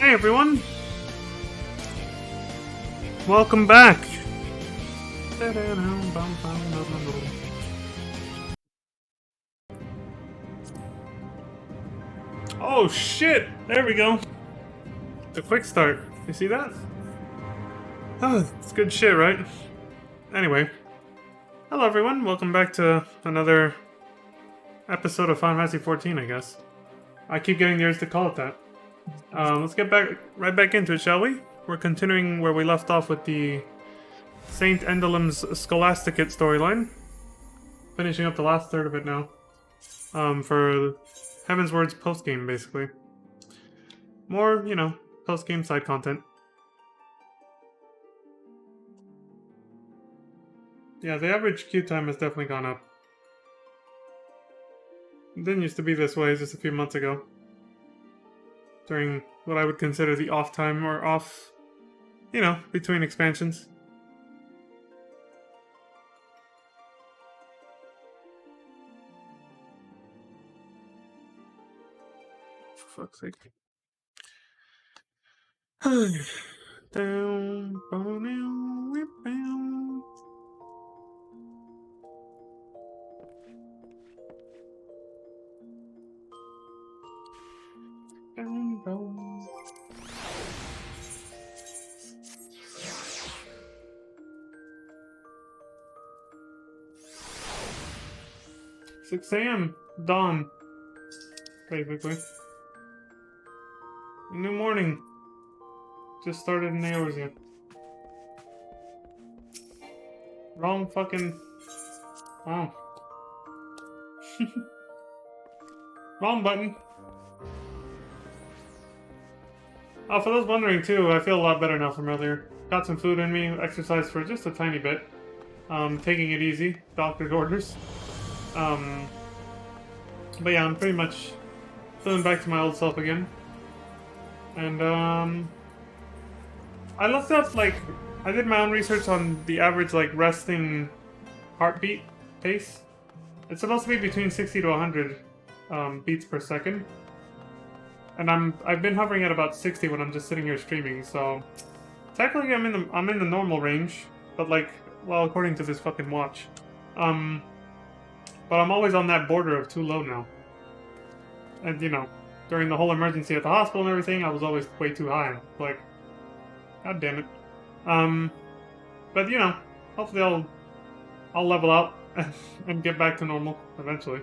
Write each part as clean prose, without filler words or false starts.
Hey everyone! Welcome back! Oh shit! There we go! The quick start. You see that? Oh, it's good shit, right? Anyway. Hello everyone, welcome back to another episode of Final Fantasy 14, I guess. I keep getting the urge to call it that. Let's get right back into it, shall we? We're continuing where we left off with the Saint Endelim's Scholasticate storyline. Finishing up the last third of it now. For Heavensward's post-game, basically. More, you know, post-game side content. Yeah, the average queue time has definitely gone up. It didn't used to be this way just a few months ago. During what I would consider the off time, or off, you know, between expansions. For fuck's sake. Down, down. 6 a.m. Dawn. Basically. New morning. Just started in Eorzea. Wrong fucking... Oh. Wrong button. Oh, for those wondering too, I feel a lot better now from earlier. Got some food in me, exercised for just a tiny bit. Taking it easy, doctor's orders. But yeah, I'm pretty much feeling back to my old self again. And, I looked up, like, I did my own research on the average, like, resting heartbeat pace. It's supposed to be between 60 to 100 beats per second. And I've been hovering at about 60 when I'm just sitting here streaming, so technically I'm in the normal range, but like, well, according to this fucking watch. But I'm always on that border of too low now. And you know, during the whole emergency at the hospital and everything, I was always way too high. Like, god damn it. But you know, hopefully I'll level out and get back to normal eventually.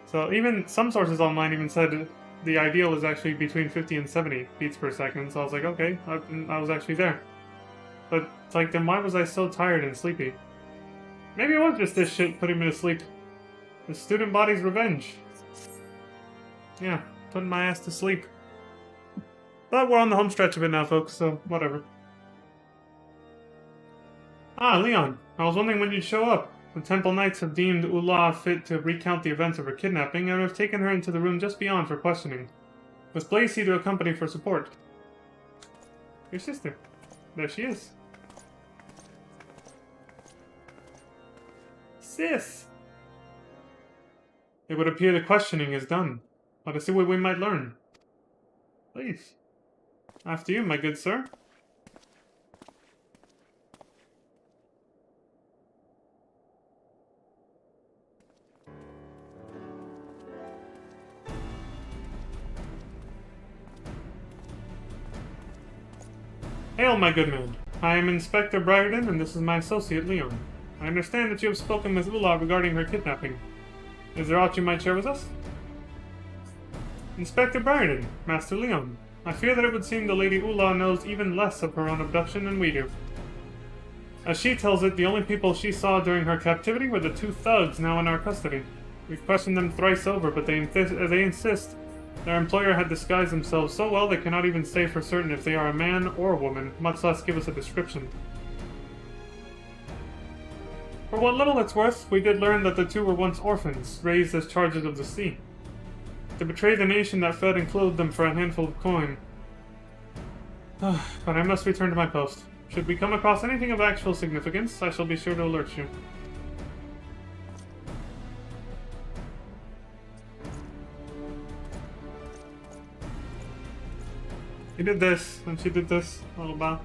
So even some sources online even said the ideal is actually between 50 and 70 beats per second, so I was like, okay, I was actually there. But it's like, then why was I so tired and sleepy? Maybe it was just this shit putting me to sleep. The student body's revenge. Yeah, putting my ass to sleep. But we're on the home stretch of it now, folks, so whatever. Ah, Leon, I was wondering when you'd show up. The Temple Knights have deemed Ula fit to recount the events of her kidnapping and have taken her into the room just beyond for questioning, with Blacy to accompany for support. Your sister. There she is. Sis! It would appear the questioning is done. Let us see what we might learn. Please. After you, my good sir. Hail, my good man. I am Inspector Briarden, and this is my associate, Leon. I understand that you have spoken with Ula regarding her kidnapping. Is there aught you might share with us? Inspector Briarden, Master Leon. I fear that it would seem the Lady Ula knows even less of her own abduction than we do. As she tells it, the only people she saw during her captivity were the 2 thugs now in our custody. We've questioned them thrice over, but they insist their employer had disguised themselves so well they cannot even say for certain if they are a man or a woman, much less give us a description. For what little it's worth, we did learn that the 2 were once orphans, raised as charges of the sea. To betray the nation that fed and clothed them for a handful of coin. But I must return to my post. Should we come across anything of actual significance, I shall be sure to alert you. He did this, and she did this a little while.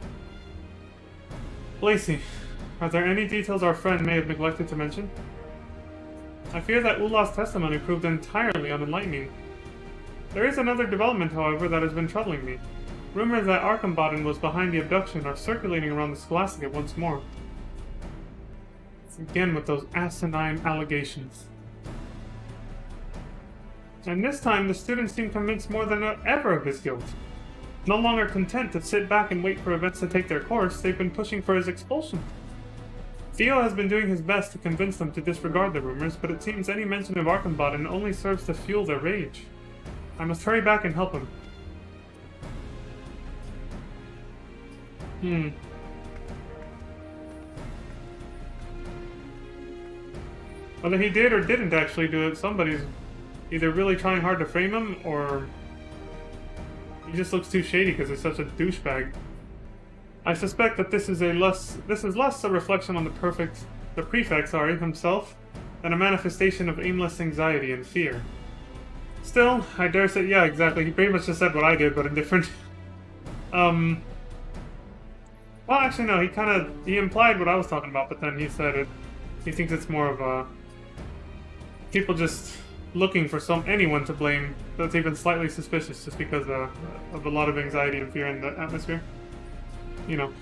Lacey, are there any details our friend may have neglected to mention? I fear that Ulah's testimony proved entirely unenlightening. There is another development, however, that has been troubling me. Rumors that Archambaddon was behind the abduction are circulating around the Scholasticate once more. Again with those asinine allegations. And this time, the students seem convinced more than ever of his guilt. No longer content to sit back and wait for events to take their course, they've been pushing for his expulsion. Theo has been doing his best to convince them to disregard the rumors, but it seems any mention of Archambaddon only serves to fuel their rage. I must hurry back and help him. Whether he did or didn't actually do it, somebody's either really trying hard to frame him, or he just looks too shady because he's such a douchebag. I suspect that this is less a reflection on the prefect himself, than a manifestation of aimless anxiety and fear. Still, I dare say, yeah, exactly. He pretty much just said what I did, but in different. Well, actually, no. He implied what I was talking about, but then he said it. He thinks it's more of a people just looking for anyone to blame that's even slightly suspicious, just because of a lot of anxiety and fear in the atmosphere. You know.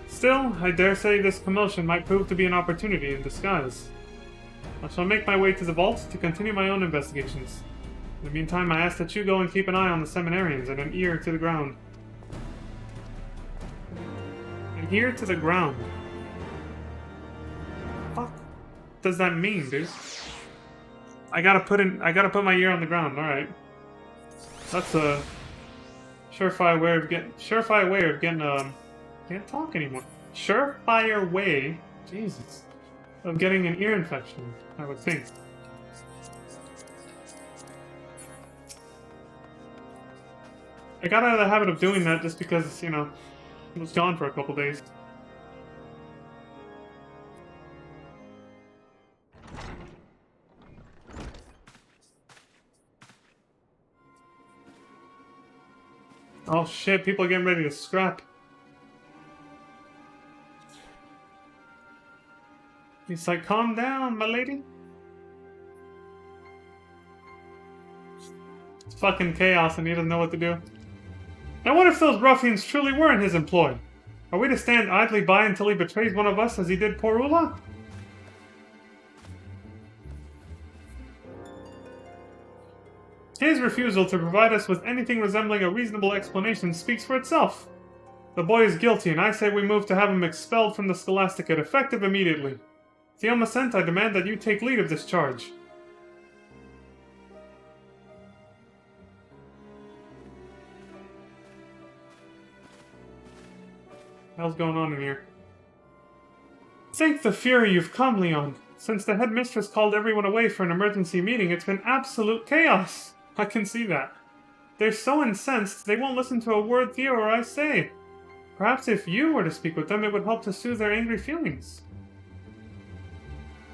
Still, I dare say this commotion might prove to be an opportunity in disguise. I shall make my way to the vault to continue my own investigations. In the meantime, I ask that you go and keep an eye on the seminarians and an ear to the ground. An ear to the ground? What the fuck does that mean, dude? I gotta put my ear on the ground, alright. That's a surefire way of getting, can't talk anymore. Surefire way, Jesus, of getting an ear infection, I would think. I got out of the habit of doing that just because, you know, I was gone for a couple days. Oh shit, people are getting ready to scrap. He's like, calm down, my lady. It's fucking chaos and he doesn't know what to do. Now what if those ruffians truly were in his employ? Are we to stand idly by until he betrays one of us as he did poor Ulah? His refusal to provide us with anything resembling a reasonable explanation speaks for itself. The boy is guilty, and I say we move to have him expelled from the Scholasticate, effective immediately. Theomacent, I demand that you take lead of this charge. What the hell's going on in here? Thank the fury you've come, Leon. Since the headmistress called everyone away for an emergency meeting, it's been absolute chaos. I can see that. They're so incensed, they won't listen to a word Theo or I say. Perhaps if you were to speak with them, it would help to soothe their angry feelings.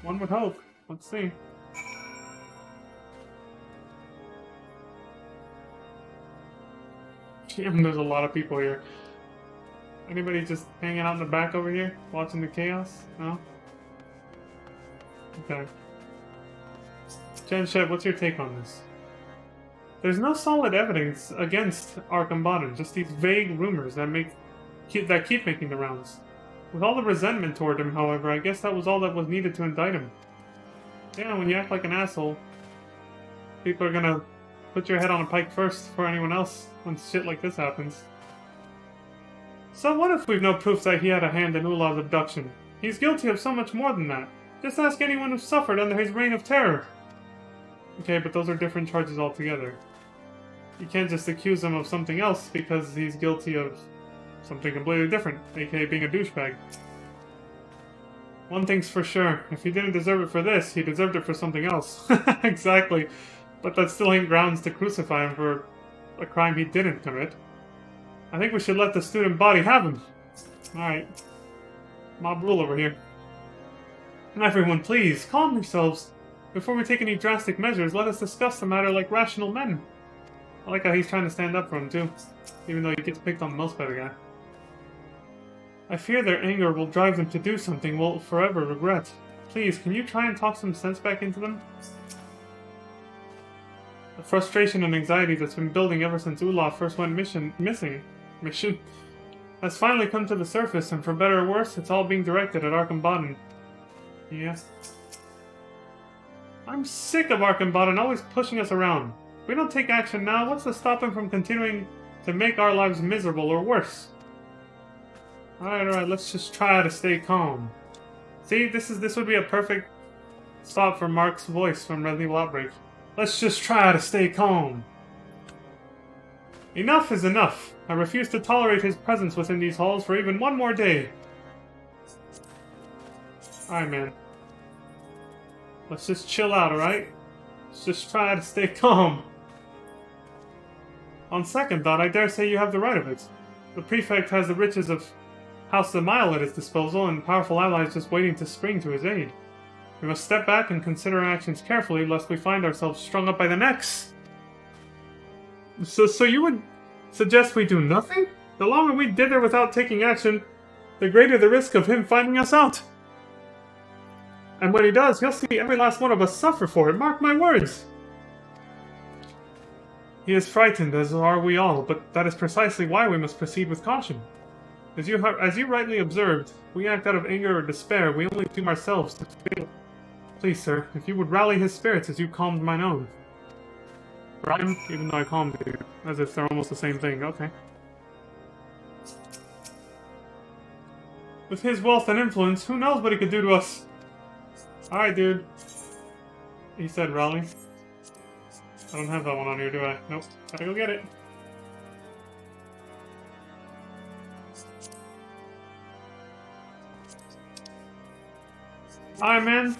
One would hope. Let's see. Damn, there's a lot of people here. Anybody just hanging out in the back over here, watching the chaos? No? Okay. Jen Shed, what's your take on this? There's no solid evidence against Archambaddon, just these vague rumors that keep making the rounds. With all the resentment toward him, however, I guess that was all that was needed to indict him. Yeah, when you act like an asshole, people are gonna put your head on a pike first before anyone else when shit like this happens. So what if we've no proof that he had a hand in Ulah's abduction? He's guilty of so much more than that. Just ask anyone who suffered under his reign of terror. Okay, but those are different charges altogether. You can't just accuse him of something else because he's guilty of something completely different, aka being a douchebag. One thing's for sure, if he didn't deserve it for this, he deserved it for something else. Exactly. But that still ain't grounds to crucify him for a crime he didn't commit. I think we should let the student body have him. Alright. Mob rule over here. Everyone, please, calm yourselves. Before we take any drastic measures, let us discuss the matter like rational men. I like how he's trying to stand up for him, too. Even though he gets picked on most by the guy. I fear their anger will drive them to do something we'll forever regret. Please, can you try and talk some sense back into them? The frustration and anxiety that's been building ever since Ulaf first went missing has finally come to the surface, and for better or worse, it's all being directed at Arkham Bodden. Yes. I'm sick of Arkham Bodden always pushing us around. If we don't take action now, what's to stop him from continuing to make our lives miserable or worse? Alright, let's just try to stay calm. See, this would be a perfect stop for Mark's voice from Resident Evil Outbreak. Let's just try to stay calm. Enough is enough. I refuse to tolerate his presence within these halls for even one more day. Alright, man. Let's just chill out, alright? Let's just try to stay calm. On second thought, I dare say you have the right of it. The Prefect has the riches of House the Mile at his disposal, and powerful allies just waiting to spring to his aid. We must step back and consider our actions carefully, lest we find ourselves strung up by the necks. So you would suggest we do nothing? The longer we dither without taking action, the greater the risk of him finding us out. And when he does, he'll see every last one of us suffer for it, mark my words. He is frightened, as are we all, but that is precisely why we must proceed with caution. As you rightly observed, we act out of anger or despair, we only doom ourselves to fail. Please, sir, if you would rally his spirits as you calmed mine own. Rally him, even though I calmed you, as if they're almost the same thing, okay. With his wealth and influence, who knows what he could do to us? Alright, dude. He said rally. I don't have that one on here, do I? Nope. Gotta go get it. Alright, man.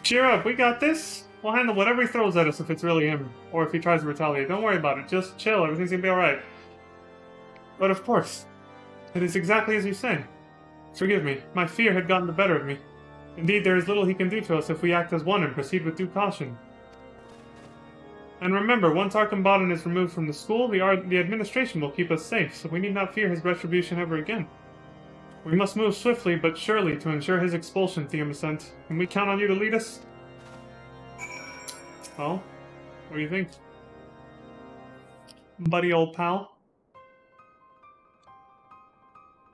Cheer up, we got this. We'll handle whatever he throws at us if it's really him. Or if he tries to retaliate. Don't worry about it. Just chill, everything's gonna be alright. But of course, it is exactly as you say. Forgive me, my fear had gotten the better of me. Indeed, there is little he can do to us if we act as one and proceed with due caution. And remember, once Arkham Bodden is removed from the school, the administration will keep us safe, so we need not fear his retribution ever again. We must move swiftly but surely to ensure his expulsion, Theomacent. Can we count on you to lead us? Well, what do you think? Buddy old pal?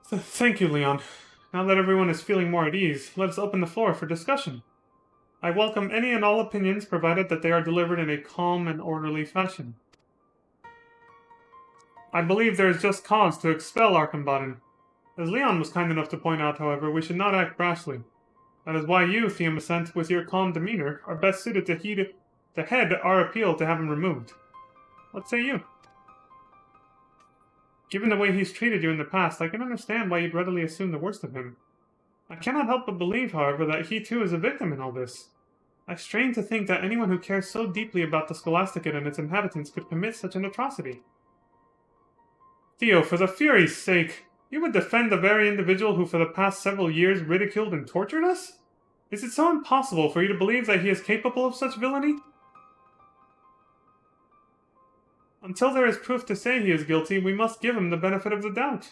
Thank you, Leon. Now that everyone is feeling more at ease, let us open the floor for discussion. I welcome any and all opinions, provided that they are delivered in a calm and orderly fashion. I believe there is just cause to expel Arkham Bodden. As Leon was kind enough to point out, however, we should not act rashly. That is why you, Theomacent, with your calm demeanor, are best suited to head our appeal to have him removed. What say you? Given the way he's treated you in the past, I can understand why you'd readily assume the worst of him. I cannot help but believe, however, that he too is a victim in all this. I strain to think that anyone who cares so deeply about the Scholasticate and its inhabitants could commit such an atrocity. Theo, for the Fury's sake, you would defend the very individual who for the past several years ridiculed and tortured us? Is it so impossible for you to believe that he is capable of such villainy? Until there is proof to say he is guilty, we must give him the benefit of the doubt.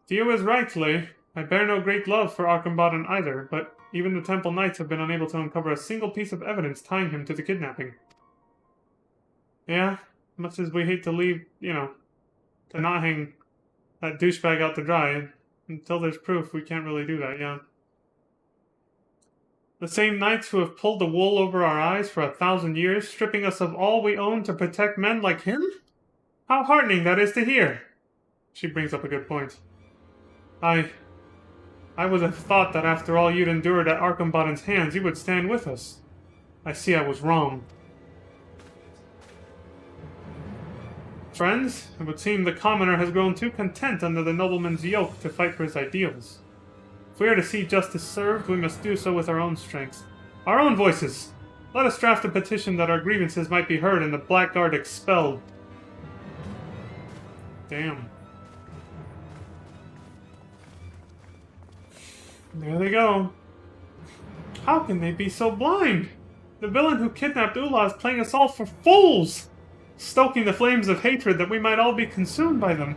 Theo is right, Lay. I bear no great love for Arkham Bodden either, but even the Temple Knights have been unable to uncover a single piece of evidence tying him to the kidnapping. Yeah, much as we hate to leave, to not hang that douchebag out to dry, until there's proof, we can't really do that, yeah. The same knights who have pulled the wool over our eyes for 1,000 years, stripping us of all we own to protect men like him? How heartening that is to hear! She brings up a good point. I would have thought that after all you'd endured at Arkham Bodden's hands, you would stand with us. I see I was wrong. Friends, it would seem the commoner has grown too content under the nobleman's yoke to fight for his ideals. If we are to see justice served, we must do so with our own strength. Our own voices! Let us draft a petition that our grievances might be heard and the blackguard expelled. Damn. There they go. How can they be so blind? The villain who kidnapped Ula is playing us all for fools! Stoking the flames of hatred that we might all be consumed by them.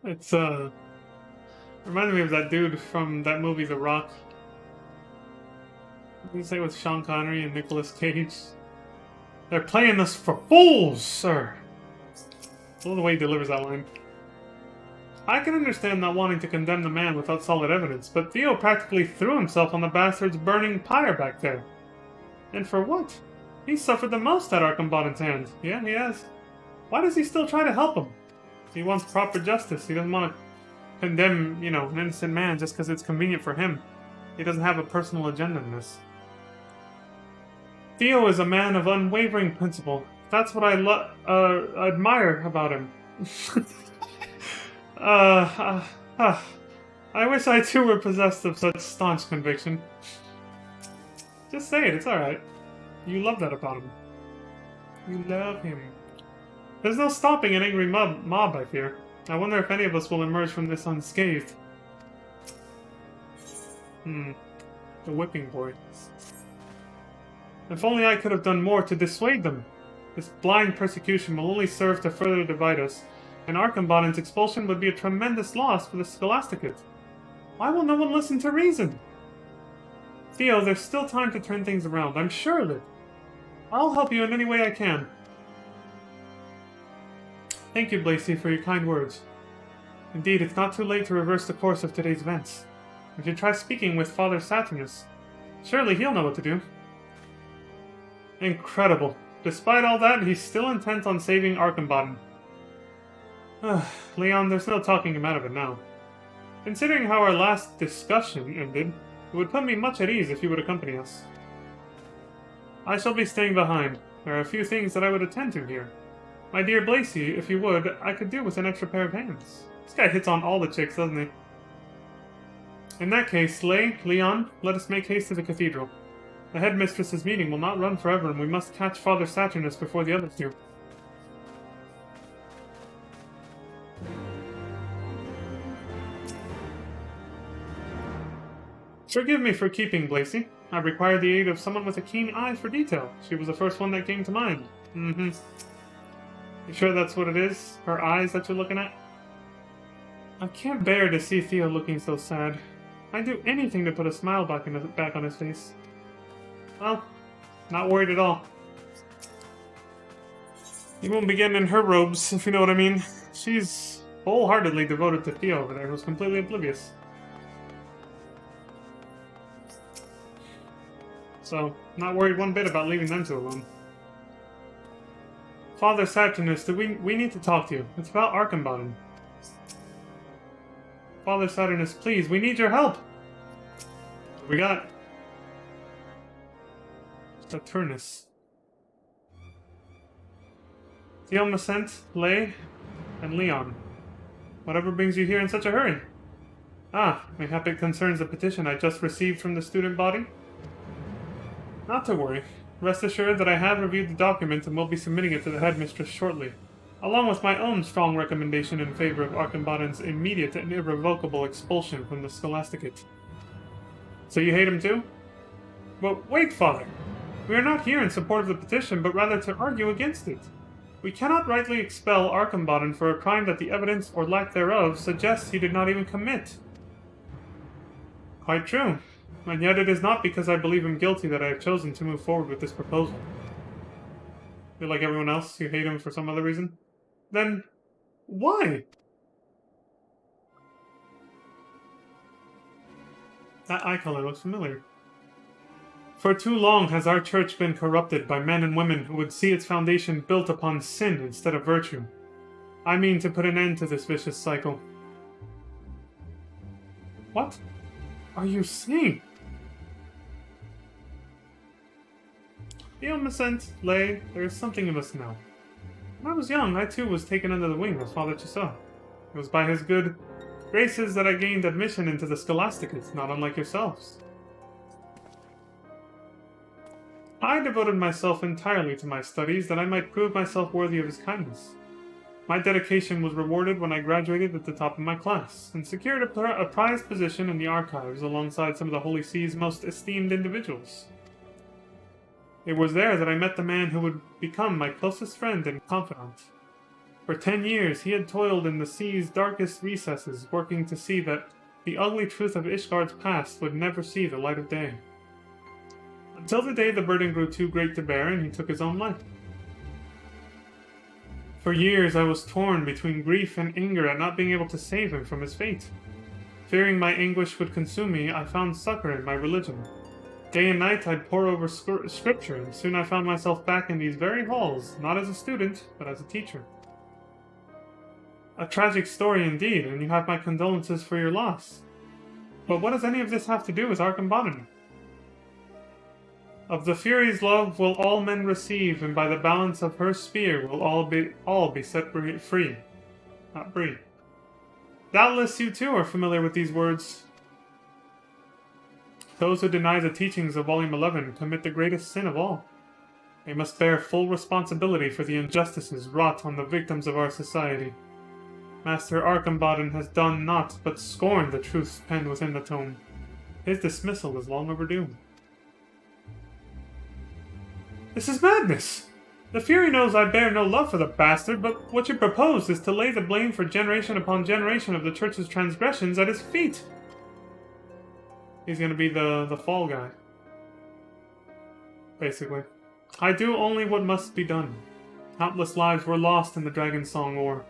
It's, reminded me of that dude from that movie, The Rock. What did you say with Sean Connery and Nicolas Cage? They're playing us for fools, sir! I love the way he delivers that line. I can understand not wanting to condemn the man without solid evidence, but Theo practically threw himself on the bastard's burning pyre back there. And for what? He suffered the most at Archambaudon's hand. Yeah, he has. Why does he still try to help him? He wants proper justice. He doesn't want to condemn, an innocent man just because it's convenient for him. He doesn't have a personal agenda in this. Theo is a man of unwavering principle. That's what I admire about him. I wish I too were possessed of such staunch conviction. Just say it, it's alright. You love that about him. You love him. There's no stopping an angry mob, I fear. I wonder if any of us will emerge from this unscathed. The whipping boy. If only I could have done more to dissuade them. This blind persecution will only serve to further divide us, and Archambaudon's expulsion would be a tremendous loss for the Scholasticate. Why will no one listen to reason? Theo, there's still time to turn things around, I'm sure of it. I'll help you in any way I can. Thank you, Blasey, for your kind words. Indeed, it's not too late to reverse the course of today's events. We should try speaking with Father Saturnus. Surely he'll know what to do. Incredible. Despite all that, he's still intent on saving Archambaudon. Leon, there's no talking him out of it now. Considering how our last discussion ended, it would put me much at ease if you would accompany us. I shall be staying behind. There are a few things that I would attend to here. My dear Blasey, if you would, I could do with an extra pair of hands. This guy hits on all the chicks, doesn't he? In that case, Leon, let us make haste to the cathedral. The headmistress's meeting will not run forever, and we must catch Father Saturnus before the others do. Forgive me for keeping Blasey. I required the aid of someone with a keen eye for detail. She was the first one that came to mind. You sure that's what it is? Her eyes that you're looking at? I can't bear to see Theo looking so sad. I'd do anything to put a smile back on his face. Well, not worried at all. You won't be getting in her robes, if you know what I mean. She's wholeheartedly devoted to Theo over there, who's completely oblivious. So, not worried one bit about leaving them two alone. Father Saturnus, we need to talk to you. It's about Archambaudon. Father Saturnus, please, we need your help! What we got? Saturnus. Theomacent, Lay, and Leon. Whatever brings you here in such a hurry? Mayhap it concerns the petition I just received from the student body? Not to worry. Rest assured that I have reviewed the document and will be submitting it to the headmistress shortly, along with my own strong recommendation in favor of Archambaudon's immediate and irrevocable expulsion from the Scholasticate. So you hate him too? Well, wait, Father! We are not here in support of the petition, but rather to argue against it. We cannot rightly expel Archambaudon for a crime that the evidence, or lack thereof, suggests he did not even commit. Quite true. And yet it is not because I believe him guilty that I have chosen to move forward with this proposal. You're like everyone else, you hate him for some other reason? Then, why? That eye color looks familiar. For too long has our church been corrupted by men and women who would see its foundation built upon sin instead of virtue. I mean to put an end to this vicious cycle. What are you saying? Theomacent, Lay, there is something in us now. When I was young, I too was taken under the wing of Father Chisot. It was by his good graces that I gained admission into the Scholasticate, not unlike yourselves. I devoted myself entirely to my studies that I might prove myself worthy of his kindness. My dedication was rewarded when I graduated at the top of my class, and secured a prized position in the archives alongside some of the Holy See's most esteemed individuals. It was there that I met the man who would become my closest friend and confidant. For 10 years, he had toiled in the sea's darkest recesses, working to see that the ugly truth of Ishgard's past would never see the light of day. Until the day the burden grew too great to bear and he took his own life. For years I was torn between grief and anger at not being able to save him from his fate. Fearing my anguish would consume me, I found succor in my religion. Day and night I'd pore over scripture, and soon I found myself back in these very halls, not as a student, but as a teacher. A tragic story indeed, and you have my condolences for your loss. But what does any of this have to do with Archambaddon? Of the Fury's love will all men receive, and by the balance of her spear will all be set free. Not free. Doubtless you too are familiar with these words. Those who deny the teachings of Volume 11 commit the greatest sin of all. They must bear full responsibility for the injustices wrought on the victims of our society. Master Archambaddon has done naught but scorn the truths penned within the tome. His dismissal is long overdue. This is madness! The Fury knows I bear no love for the bastard, but what you propose is to lay the blame for generation upon generation of the Church's transgressions at his feet. He's gonna be the fall guy. Basically. I do only what must be done. Countless lives were lost in the Dragon Song War.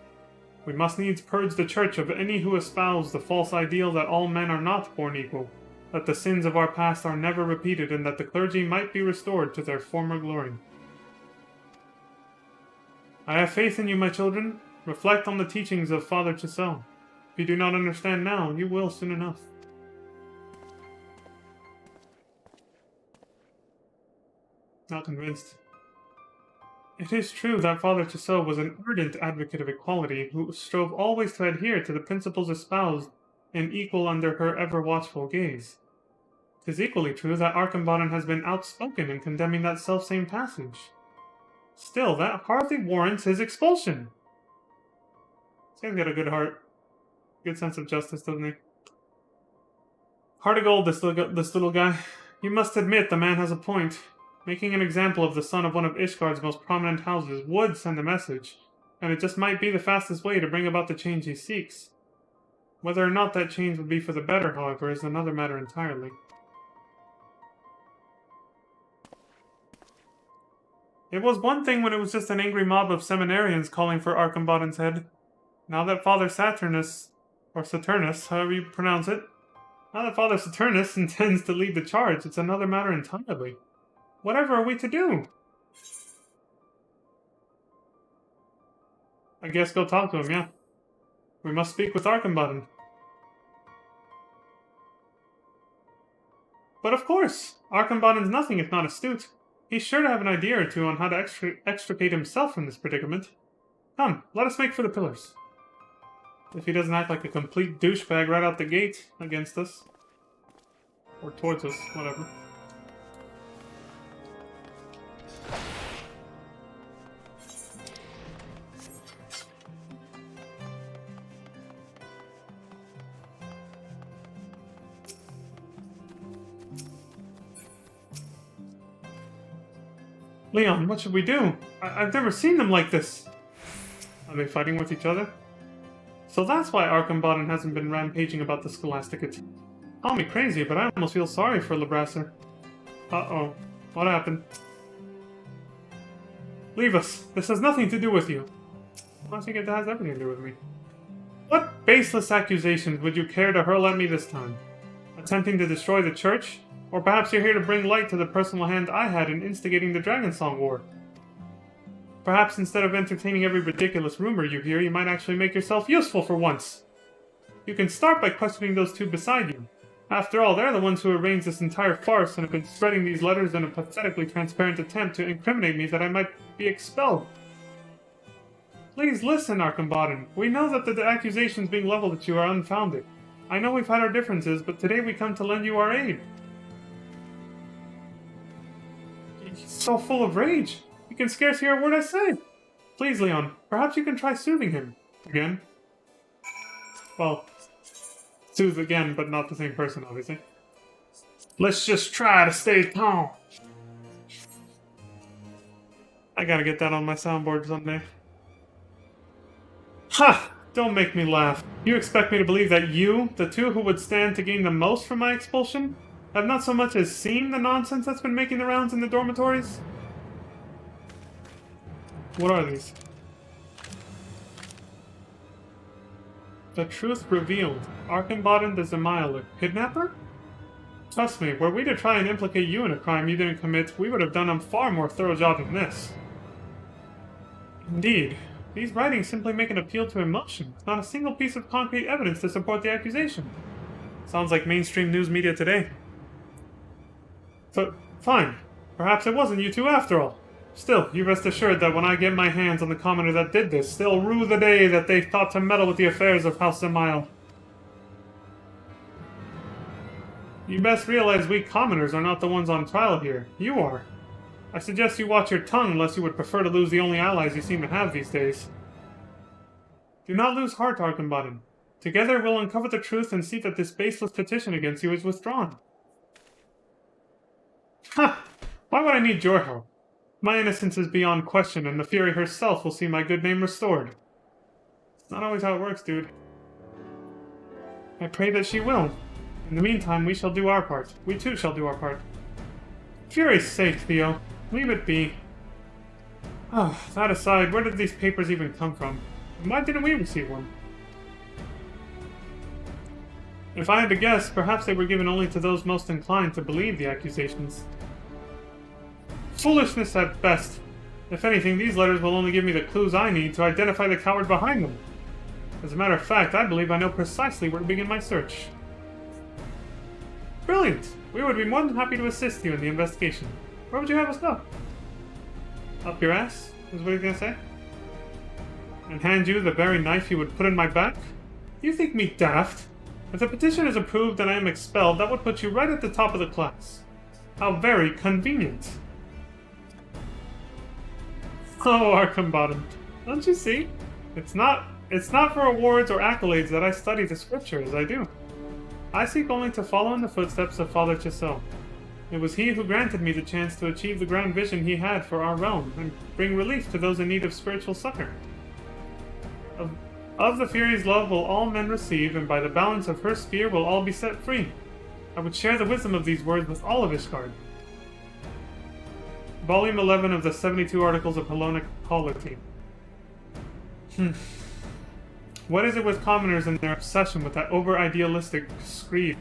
We must needs purge the Church of any who espouse the false ideal that all men are not born equal, that the sins of our past are never repeated, and that the clergy might be restored to their former glory. I have faith in you, my children. Reflect on the teachings of Father Chisel. If you do not understand now, you will soon enough. Not convinced. It is true that Father Chisel was an ardent advocate of equality, who strove always to adhere to the principles espoused and equal under her ever-watchful gaze. 'Tis equally true that Archambaddon has been outspoken in condemning that selfsame passage. Still, that hardly warrants his expulsion. This guy's got a good heart. Good sense of justice, doesn't he? Heart of gold, this little guy. You must admit the man has a point. Making an example of the son of one of Ishgard's most prominent houses would send a message, and it just might be the fastest way to bring about the change he seeks. Whether or not that change would be for the better, however, is another matter entirely. It was one thing when it was just an angry mob of seminarians calling for Archambaddon's head. Now that Father Saturnus, or Saturnus, however you pronounce it, now that Father Saturnus intends to lead the charge, it's another matter entirely. Whatever are we to do? I guess go talk to him, yeah. We must speak with Archambaddon. But of course, Archambaddon's nothing if not astute. He's sure to have an idea or two on how to extricate himself from this predicament. Come, let us make for the pillars. If he doesn't act like a complete douchebag right out the gate against us. Or towards us, whatever. Leon, what should we do? I've never seen them like this. Are they fighting with each other? So that's why Archambaddon hasn't been rampaging about the Scholasticate. Call me crazy, but I almost feel sorry for Lebrasser. Uh-oh. What happened? Leave us. This has nothing to do with you. I think it has everything to do with me. What baseless accusations would you care to hurl at me this time? Attempting to destroy the church? Or perhaps you're here to bring light to the personal hand I had in instigating the Dragon Song War. Perhaps instead of entertaining every ridiculous rumor you hear, you might actually make yourself useful for once. You can start by questioning those two beside you. After all, they're the ones who arranged this entire farce and have been spreading these letters in a pathetically transparent attempt to incriminate me that I might be expelled. Please listen, Archambaddon. We know that the accusations being leveled at you are unfounded. I know we've had our differences, but today we come to lend you our aid. He's so full of rage. He can scarce hear a word I say. Please, Leon, perhaps you can try soothing him. Again. Well, soothe again, but not the same person, obviously. Let's just try to stay calm. I gotta get that on my soundboard someday. Ha! Don't make me laugh. You expect me to believe that you, the two who would stand to gain the most from my expulsion, have not so much as seen the nonsense that's been making the rounds in the dormitories? What are these? The truth revealed. Archenbaden the Zemail, kidnapper? Trust me, were we to try and implicate you in a crime you didn't commit, we would have done a far more thorough job than this. Indeed. These writings simply make an appeal to emotion, with not a single piece of concrete evidence to support the accusation. Sounds like mainstream news media today. But, fine. Perhaps it wasn't you two after all. Still, you rest assured that when I get my hands on the commoner that did this, they'll rue the day that they thought to meddle with the affairs of House Zemail. You best realize we commoners are not the ones on trial here. You are. I suggest you watch your tongue unless you would prefer to lose the only allies you seem to have these days. Do not lose heart, Archenbaden. Together we'll uncover the truth and see that this baseless petition against you is withdrawn. Ha! Why would I need your help? My innocence is beyond question, and the Fury herself will see my good name restored. It's not always how it works, dude. I pray that she will. In the meantime, we shall do our part. We too shall do our part. Fury's sake, Theo. Leave it be. Ah, that aside, where did these papers even come from? And why didn't we receive one? If I had to guess, perhaps they were given only to those most inclined to believe the accusations. Foolishness at best. If anything, these letters will only give me the clues I need to identify the coward behind them. As a matter of fact, I believe I know precisely where to begin my search. Brilliant! We would be more than happy to assist you in the investigation. Where would you have us go? Up your ass, is what he's gonna say? And hand you the very knife you would put in my back? You think me daft? If the petition is approved and I am expelled, that would put you right at the top of the class. How very convenient. Oh, Archenbaden. Don't you see? It's not for awards or accolades that I study the scriptures, I do. I seek only to follow in the footsteps of Father Chisel. It was he who granted me the chance to achieve the grand vision he had for our realm, and bring relief to those in need of spiritual succor. Of the Fury's love will all men receive, and by the balance of her sphere will all be set free. I would share the wisdom of these words with all of Ishgard. Volume 11 of the 72 Articles of Hellenic Polity. What is it with commoners and their obsession with that over-idealistic screed?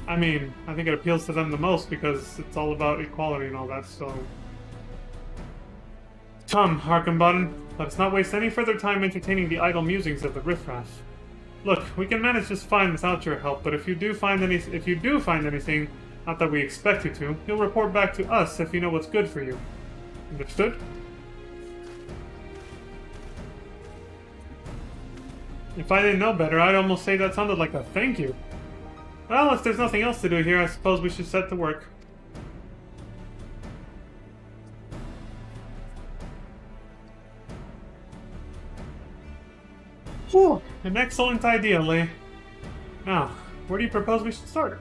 I mean, I think it appeals to them the most because it's all about equality and all that, so... Come, Archenbaden, let us not waste any further time entertaining the idle musings of the riffraff. Look, we can manage just fine without your help, but if you do find anything, not that we expect you to, you'll report back to us if you know what's good for you. Understood? If I didn't know better, I'd almost say that sounded like a thank you. Well, if there's nothing else to do here, I suppose we should set to work. Whew, an excellent idea, Lee. Now, where do you propose we should start?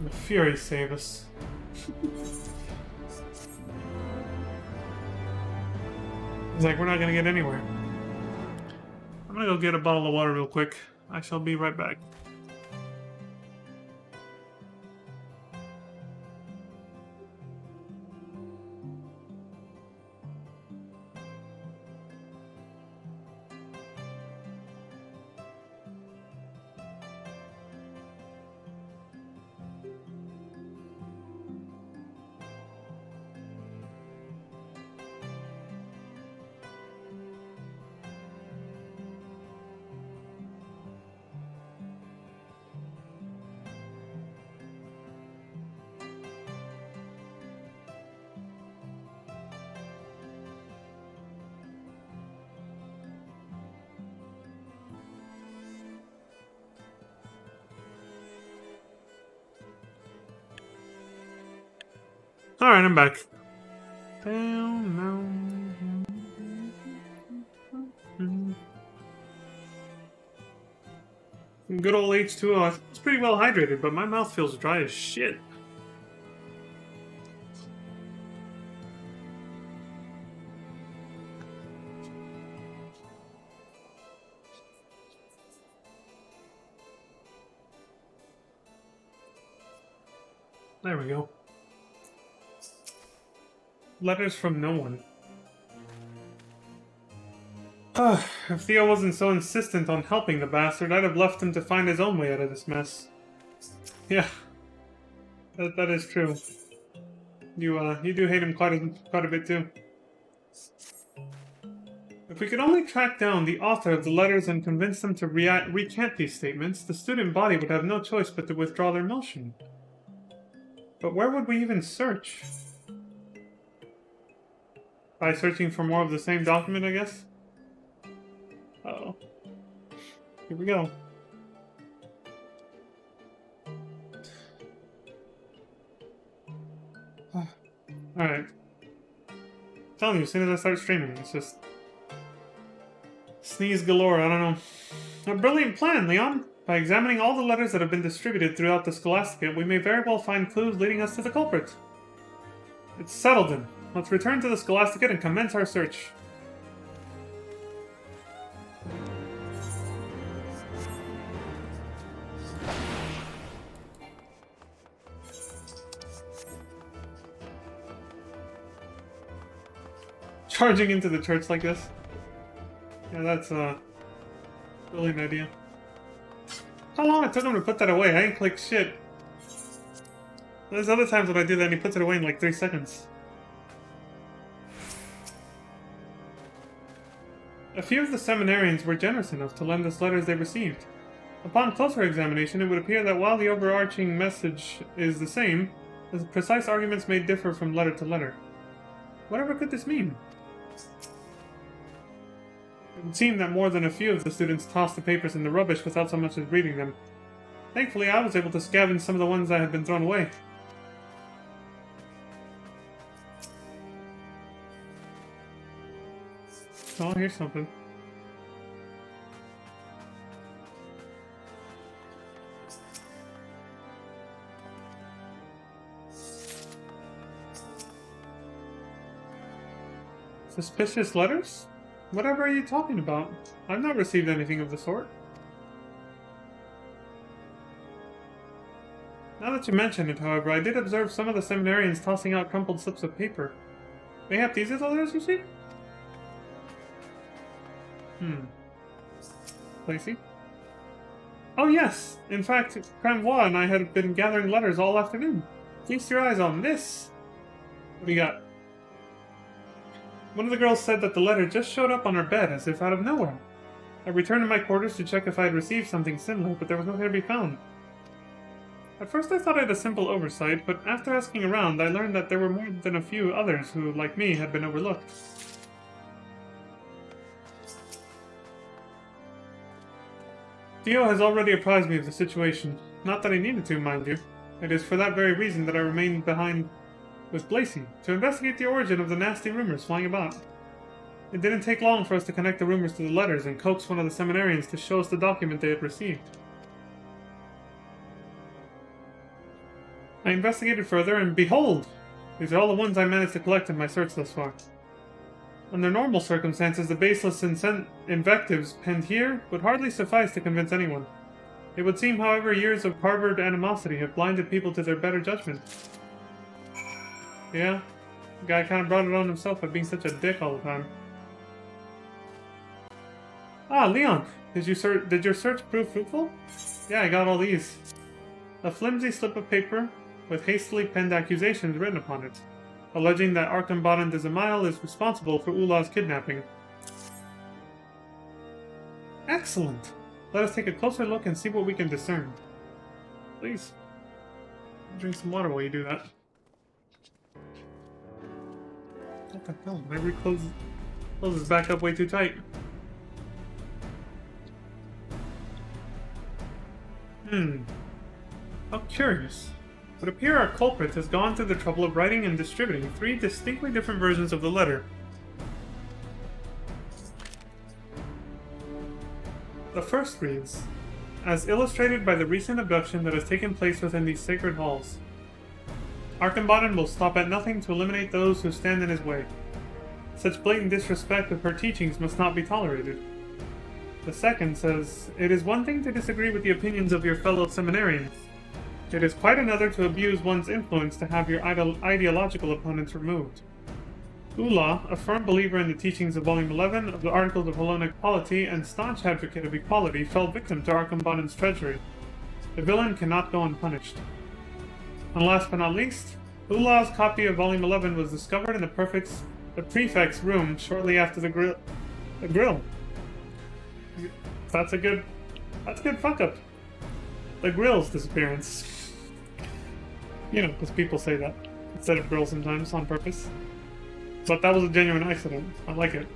The Fury save us. It's like we're not gonna get anywhere. I'm gonna go get a bottle of water real quick. I shall be right back. Alright, I'm back. Down now. Good old H2O. It's pretty well hydrated, but my mouth feels dry as shit. There we go. Letters from no one. If Theo wasn't so insistent on helping the bastard, I'd have left him to find his own way out of this mess. Yeah, that is true. You do hate him quite a bit too. If we could only track down the author of the letters and convince them to recant these statements, the student body would have no choice but to withdraw their motion. But where would we even search? By searching for more of the same document, I guess? Uh-oh. Here we go. Alright. Telling you, as soon as I start streaming, it's just... sneeze galore, I don't know. A brilliant plan, Leon! By examining all the letters that have been distributed throughout the Scholasticate, we may very well find clues leading us to the culprit. It's settled then. Let's return to the Scholasticate and commence our search. Charging into the church like this? Yeah, that's a brilliant idea. How long it took him to put that away? I didn't click shit. There's other times when I do that and he puts it away in like 3 seconds. A few of the seminarians were generous enough to lend us letters they received. Upon closer examination, it would appear that while the overarching message is the same, the precise arguments may differ from letter to letter. Whatever could this mean? It would seem that more than a few of the students tossed the papers in the rubbish without so much as reading them. Thankfully, I was able to scavenge some of the ones that had been thrown away. Oh, here's something. Suspicious letters? Whatever are you talking about? I've not received anything of the sort. Now that you mention it, however, I did observe some of the seminarians tossing out crumpled slips of paper. Mayhap these are the letters you see? Lacey? Oh yes! In fact, Cranvois and I had been gathering letters all afternoon. Feast your eyes on this! What do you got? One of the girls said that the letter just showed up on her bed as if out of nowhere. I returned to my quarters to check if I had received something similar, but there was nothing to be found. At first I thought I had a simple oversight, but after asking around, I learned that there were more than a few others who, like me, had been overlooked. Theo has already apprised me of the situation. Not that I needed to, mind you. It is for that very reason that I remained behind with Blasey, to investigate the origin of the nasty rumors flying about. It didn't take long for us to connect the rumors to the letters and coax one of the seminarians to show us the document they had received. I investigated further, and behold! These are all the ones I managed to collect in my search thus far. Under normal circumstances, the baseless invectives penned here would hardly suffice to convince anyone. It would seem, however, years of harbored animosity have blinded people to their better judgment. Yeah, the guy kind of brought it on himself by being such a dick all the time. Ah, Leon, did your search prove fruitful? Yeah, I got all these. A flimsy slip of paper with hastily penned accusations written upon it, alleging that Archambadan de Zamael is responsible for Ulah's kidnapping. Excellent! Let us take a closer look and see what we can discern. Please. Drink some water while you do that. What the hell? Maybe we close this back up way too tight. How curious. would appear our culprit has gone through the trouble of writing and distributing 3 distinctly different versions of the letter. The first reads, "As illustrated by the recent abduction that has taken place within these sacred halls. Archambaddon will stop at nothing to eliminate those who stand in his way. Such blatant disrespect of her teachings must not be tolerated." The second says, "It is one thing to disagree with the opinions of your fellow seminarians. It is quite another to abuse one's influence to have your ideological opponents removed. Ula, a firm believer in the teachings of Volume 11 of the Articles of Hellenic Polity and staunch advocate of equality, fell victim to Archambaddon's treachery. The villain cannot go unpunished." And last but not least, Ula's copy of Volume 11 was discovered in the prefect's room shortly after the grill. That's a good fuck up. The grill's disappearance. You know, because people say that instead of grill sometimes on purpose. But that was a genuine accident. I like it.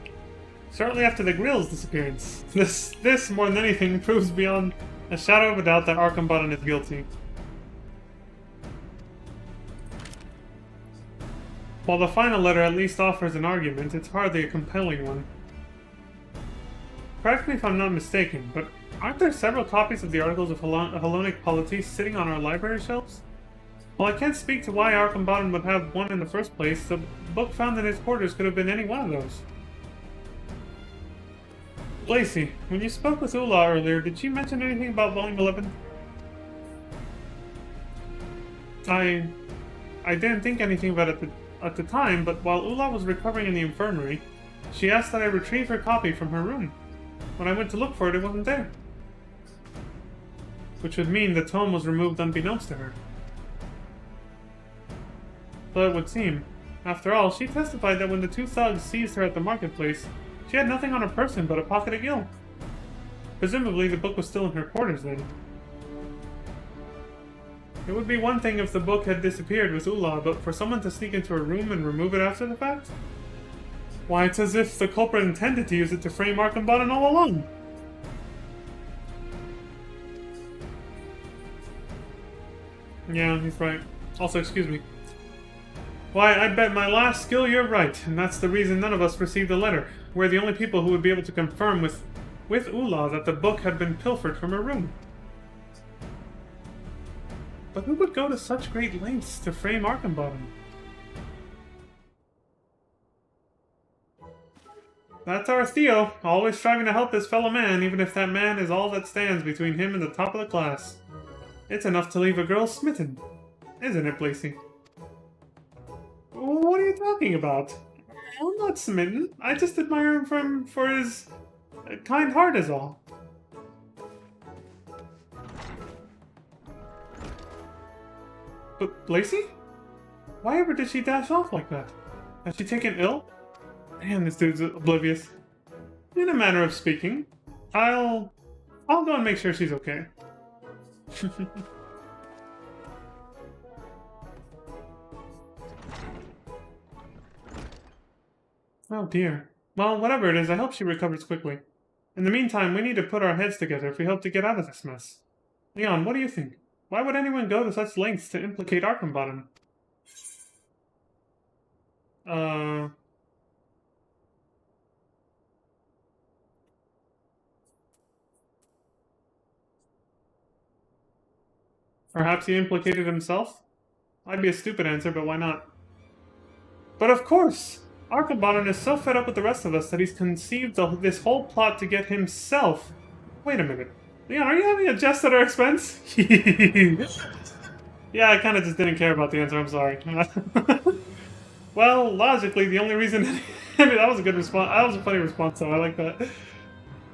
Shortly after the grill's disappearance. This more than anything, proves beyond a shadow of a doubt that Archambaddon is guilty. While the final letter at least offers an argument, it's hardly a compelling one. Correct me if I'm not mistaken, but aren't there several copies of the Articles of Hellenic Polity sitting on our library shelves? While I can't speak to why Archambaddon would have one in the first place, the book found in his quarters could have been any one of those. Lacey, when you spoke with Ula earlier, did she mention anything about Volume 11? I didn't think anything about it at the time, but while Ula was recovering in the infirmary, she asked that I retrieve her copy from her room. When I went to look for it, it wasn't there. Which would mean the tome was removed unbeknownst to her. So it would seem. After all, she testified that when the 2 thugs seized her at the marketplace, she had nothing on her person but a pocket of gil. Presumably, the book was still in her quarters then. It would be one thing if the book had disappeared with Ula, but for someone to sneak into her room and remove it after the fact? Why, it's as if the culprit intended to use it to frame Archambaddon all along. Yeah, he's right. Also, excuse me. Why, I bet my last skill you're right, and that's the reason none of us received a letter. We're the only people who would be able to confirm with Ula that the book had been pilfered from her room. But who would go to such great lengths to frame Archambaddon? That's our Theo, always striving to help his fellow man, even if that man is all that stands between him and the top of the class. It's enough to leave a girl smitten, isn't it, Lacey? What are you talking about? I'm not smitten. I just admire him for his kind heart is all. But Lacey? Why ever did she dash off like that? Has she taken ill? Man, this dude's oblivious. In a manner of speaking, I'll go and make sure she's okay. Oh dear. Well, whatever it is, I hope she recovers quickly. In the meantime, we need to put our heads together if we hope to get out of this mess. Leon, what do you think? Why would anyone go to such lengths to implicate Archambaddon? Perhaps he implicated himself? I'd be a stupid answer, but why not? But of course! Archambaddon is so fed up with the rest of us that he's conceived this whole plot to get himself... Wait a minute. Leon, are you having a jest at our expense? Yeah, I kind of just didn't care about the answer, I'm sorry. Well, logically, the only reason... that was a good response. That was a funny response, though. I like that.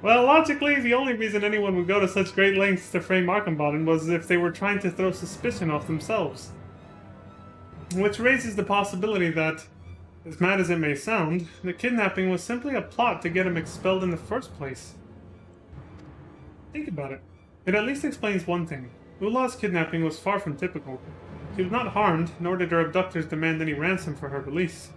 Well, logically, the only reason anyone would go to such great lengths to frame Archambaddon was if they were trying to throw suspicion off themselves. Which raises the possibility that, as mad as it may sound, the kidnapping was simply a plot to get him expelled in the first place. Think about it. It at least explains one thing. Ula's kidnapping was far from typical. She was not harmed, nor did her abductors demand any ransom for her release.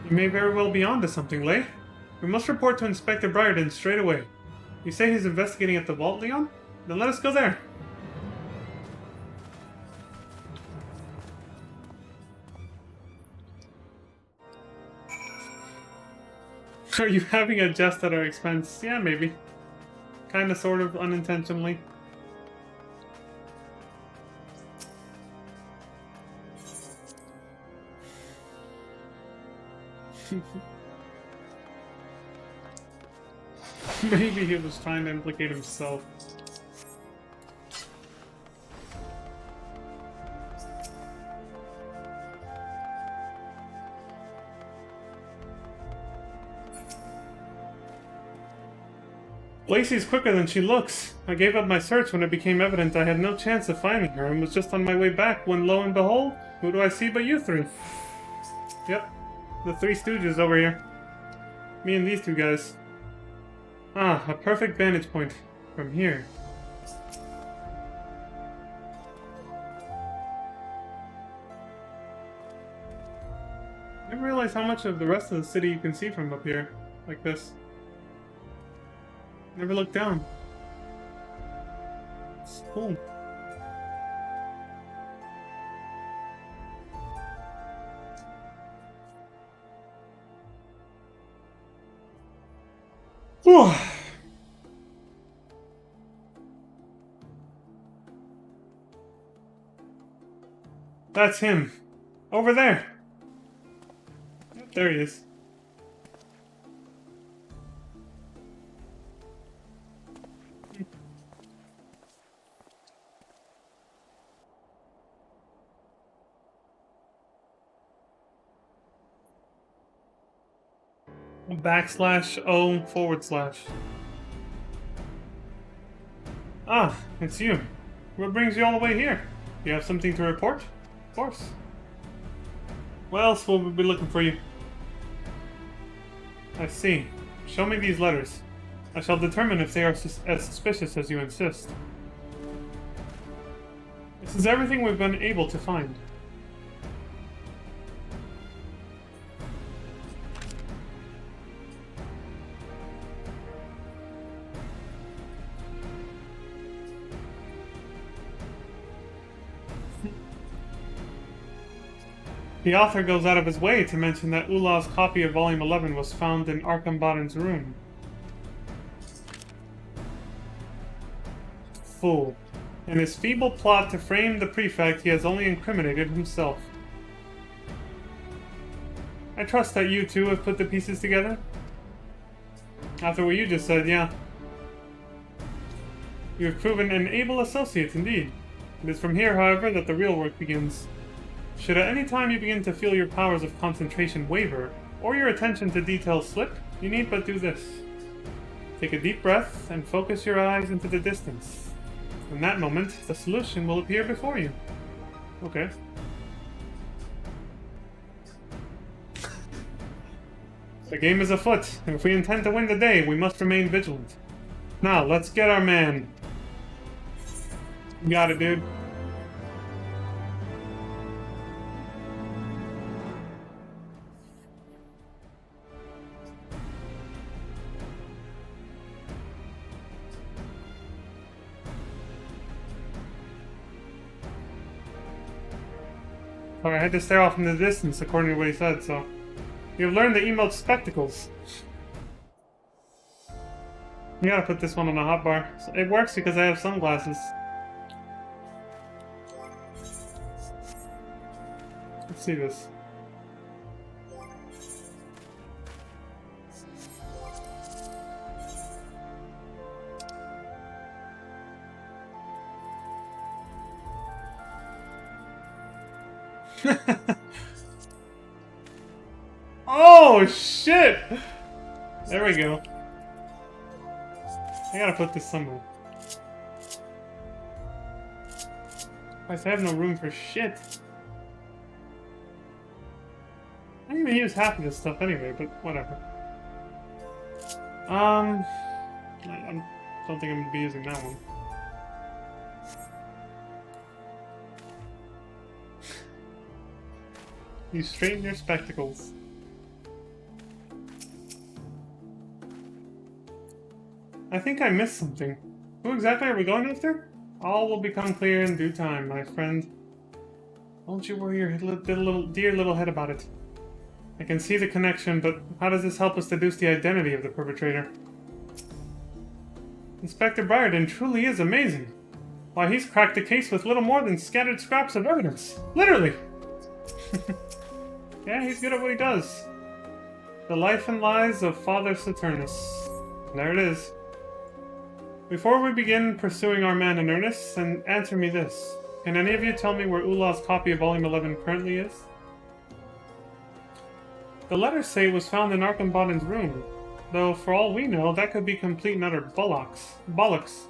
You may very well be onto something, Lay. We must report to Inspector Briarden straight away. You say he's investigating at the vault, Leon? Then let us go there. Are you having a jest at our expense? Yeah, maybe. Kinda, sort of, unintentionally. Maybe he was trying to implicate himself. Lacey's quicker than she looks. I gave up my search when it became evident I had no chance of finding her and was just on my way back when, lo and behold, who do I see but you three? Yep, the Three Stooges over here. Me and these two guys. Ah, a perfect vantage point from here. I didn't realize how much of the rest of the city you can see from up here, like this. Never look down. It's cool. Whew. That's him. Over there. Yep, there he is. /O//. Ah, it's you. What brings you all the way here? You have something to report? Of course. What else will we be looking for you? I see. Show me these letters. I shall determine if they are as suspicious as you insist. This is everything we've been able to find. The author goes out of his way to mention that Ulah's copy of Volume 11 was found in Archambaddon's room. Fool. In his feeble plot to frame the prefect, he has only incriminated himself. I trust that you two have put the pieces together? After what you just said, yeah. You have proven an able associate indeed. It is from here, however, that the real work begins. Should at any time you begin to feel your powers of concentration waver, or your attention to detail slip, you need but do this. Take a deep breath and focus your eyes into the distance. In that moment, the solution will appear before you. Okay. The game is afoot, and if we intend to win the day, we must remain vigilant. Now, let's get our man. You got it, dude. I had to stare off in the distance, according to what he said, so... You've learned the emote spectacles. You gotta put this one on a hotbar. So it works because I have sunglasses. Let's see this. Oh shit! There we go. I gotta put this somewhere. I have no room for shit. I didn't even use half of this stuff anyway, but whatever. I don't think I'm gonna be using that one. You straighten your spectacles. I think I missed something. Who exactly are we going after? All will become clear in due time, my friend. Don't you worry your dear little head about it. I can see the connection, but how does this help us deduce the identity of the perpetrator? Inspector Briarden truly is amazing. Why, he's cracked the case with little more than scattered scraps of evidence. Literally! Yeah, he's good at what he does. The Life and Lies of Father Saturnus. There it is. Before we begin pursuing our man in earnest, then answer me this. Can any of you tell me where Ulah's copy of Volume 11 currently is? The letters say it was found in Archambaddon's room, though for all we know, that could be complete and utter bollocks.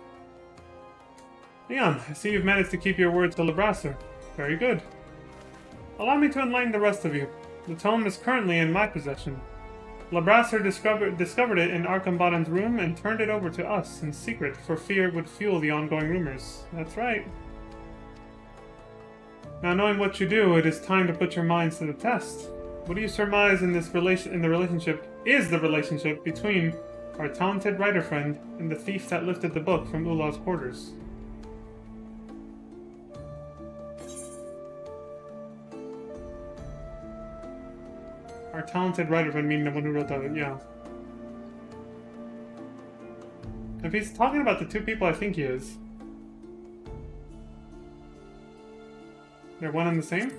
Leon, I see you've managed to keep your word to Lebrasseur. Very good. Allow me to enlighten the rest of you. The tome is currently in my possession. Lebrasseur discovered it in Archambaddon's room and turned it over to us in secret for fear it would fuel the ongoing rumors. That's right. Now knowing what you do, it is time to put your minds to the test. What do you surmise is the relationship between our talented writer friend and the thief that lifted the book from Ulah's quarters? Our talented writer friend, meaning the one who wrote that, yeah. If he's talking about the two people I think he is, they're one and the same?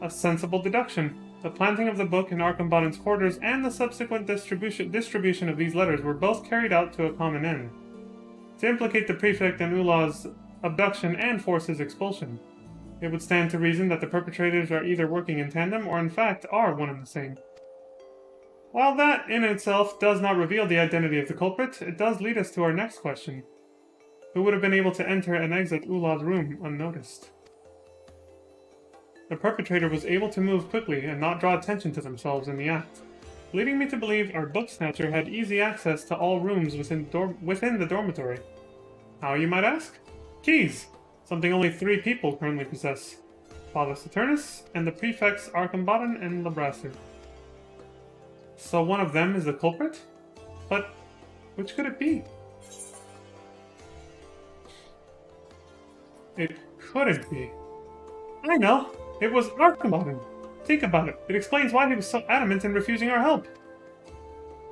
A sensible deduction. The planting of the book in Archambaddon's quarters and the subsequent distribution of these letters were both carried out to a common end. To implicate the prefect in Ulah's abduction and force his expulsion. It would stand to reason that the perpetrators are either working in tandem or in fact are one and the same. While that in itself does not reveal the identity of the culprit, it does lead us to our next question. Who would have been able to enter and exit Ulah's room unnoticed? The perpetrator was able to move quickly and not draw attention to themselves in the act, leading me to believe our book snatcher had easy access to all rooms within the dormitory. How, you might ask? Keys! Something only 3 people currently possess. Father Saturnus, and the prefects Archambaddon and Lebrasseur. So one of them is the culprit? But which could it be? It couldn't be. I know! It was Archambaddon! Think about it. It explains why he was so adamant in refusing our help.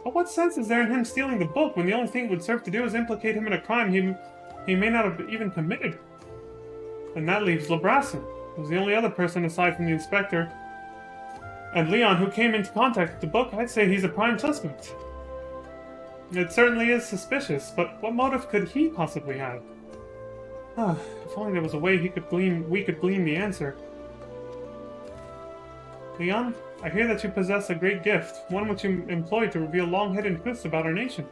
But what sense is there in him stealing the book when the only thing it would serve to do is implicate him in a crime he may not have even committed? And that leaves Lebrasseur, who's the only other person aside from the inspector and Leon who came into contact with the book. I'd say he's a prime suspect. It certainly is suspicious, but what motive could he possibly have? If only there was a way we could glean the answer. Leon, I hear that you possess a great gift, one which you employ to reveal long-hidden truths about our nation.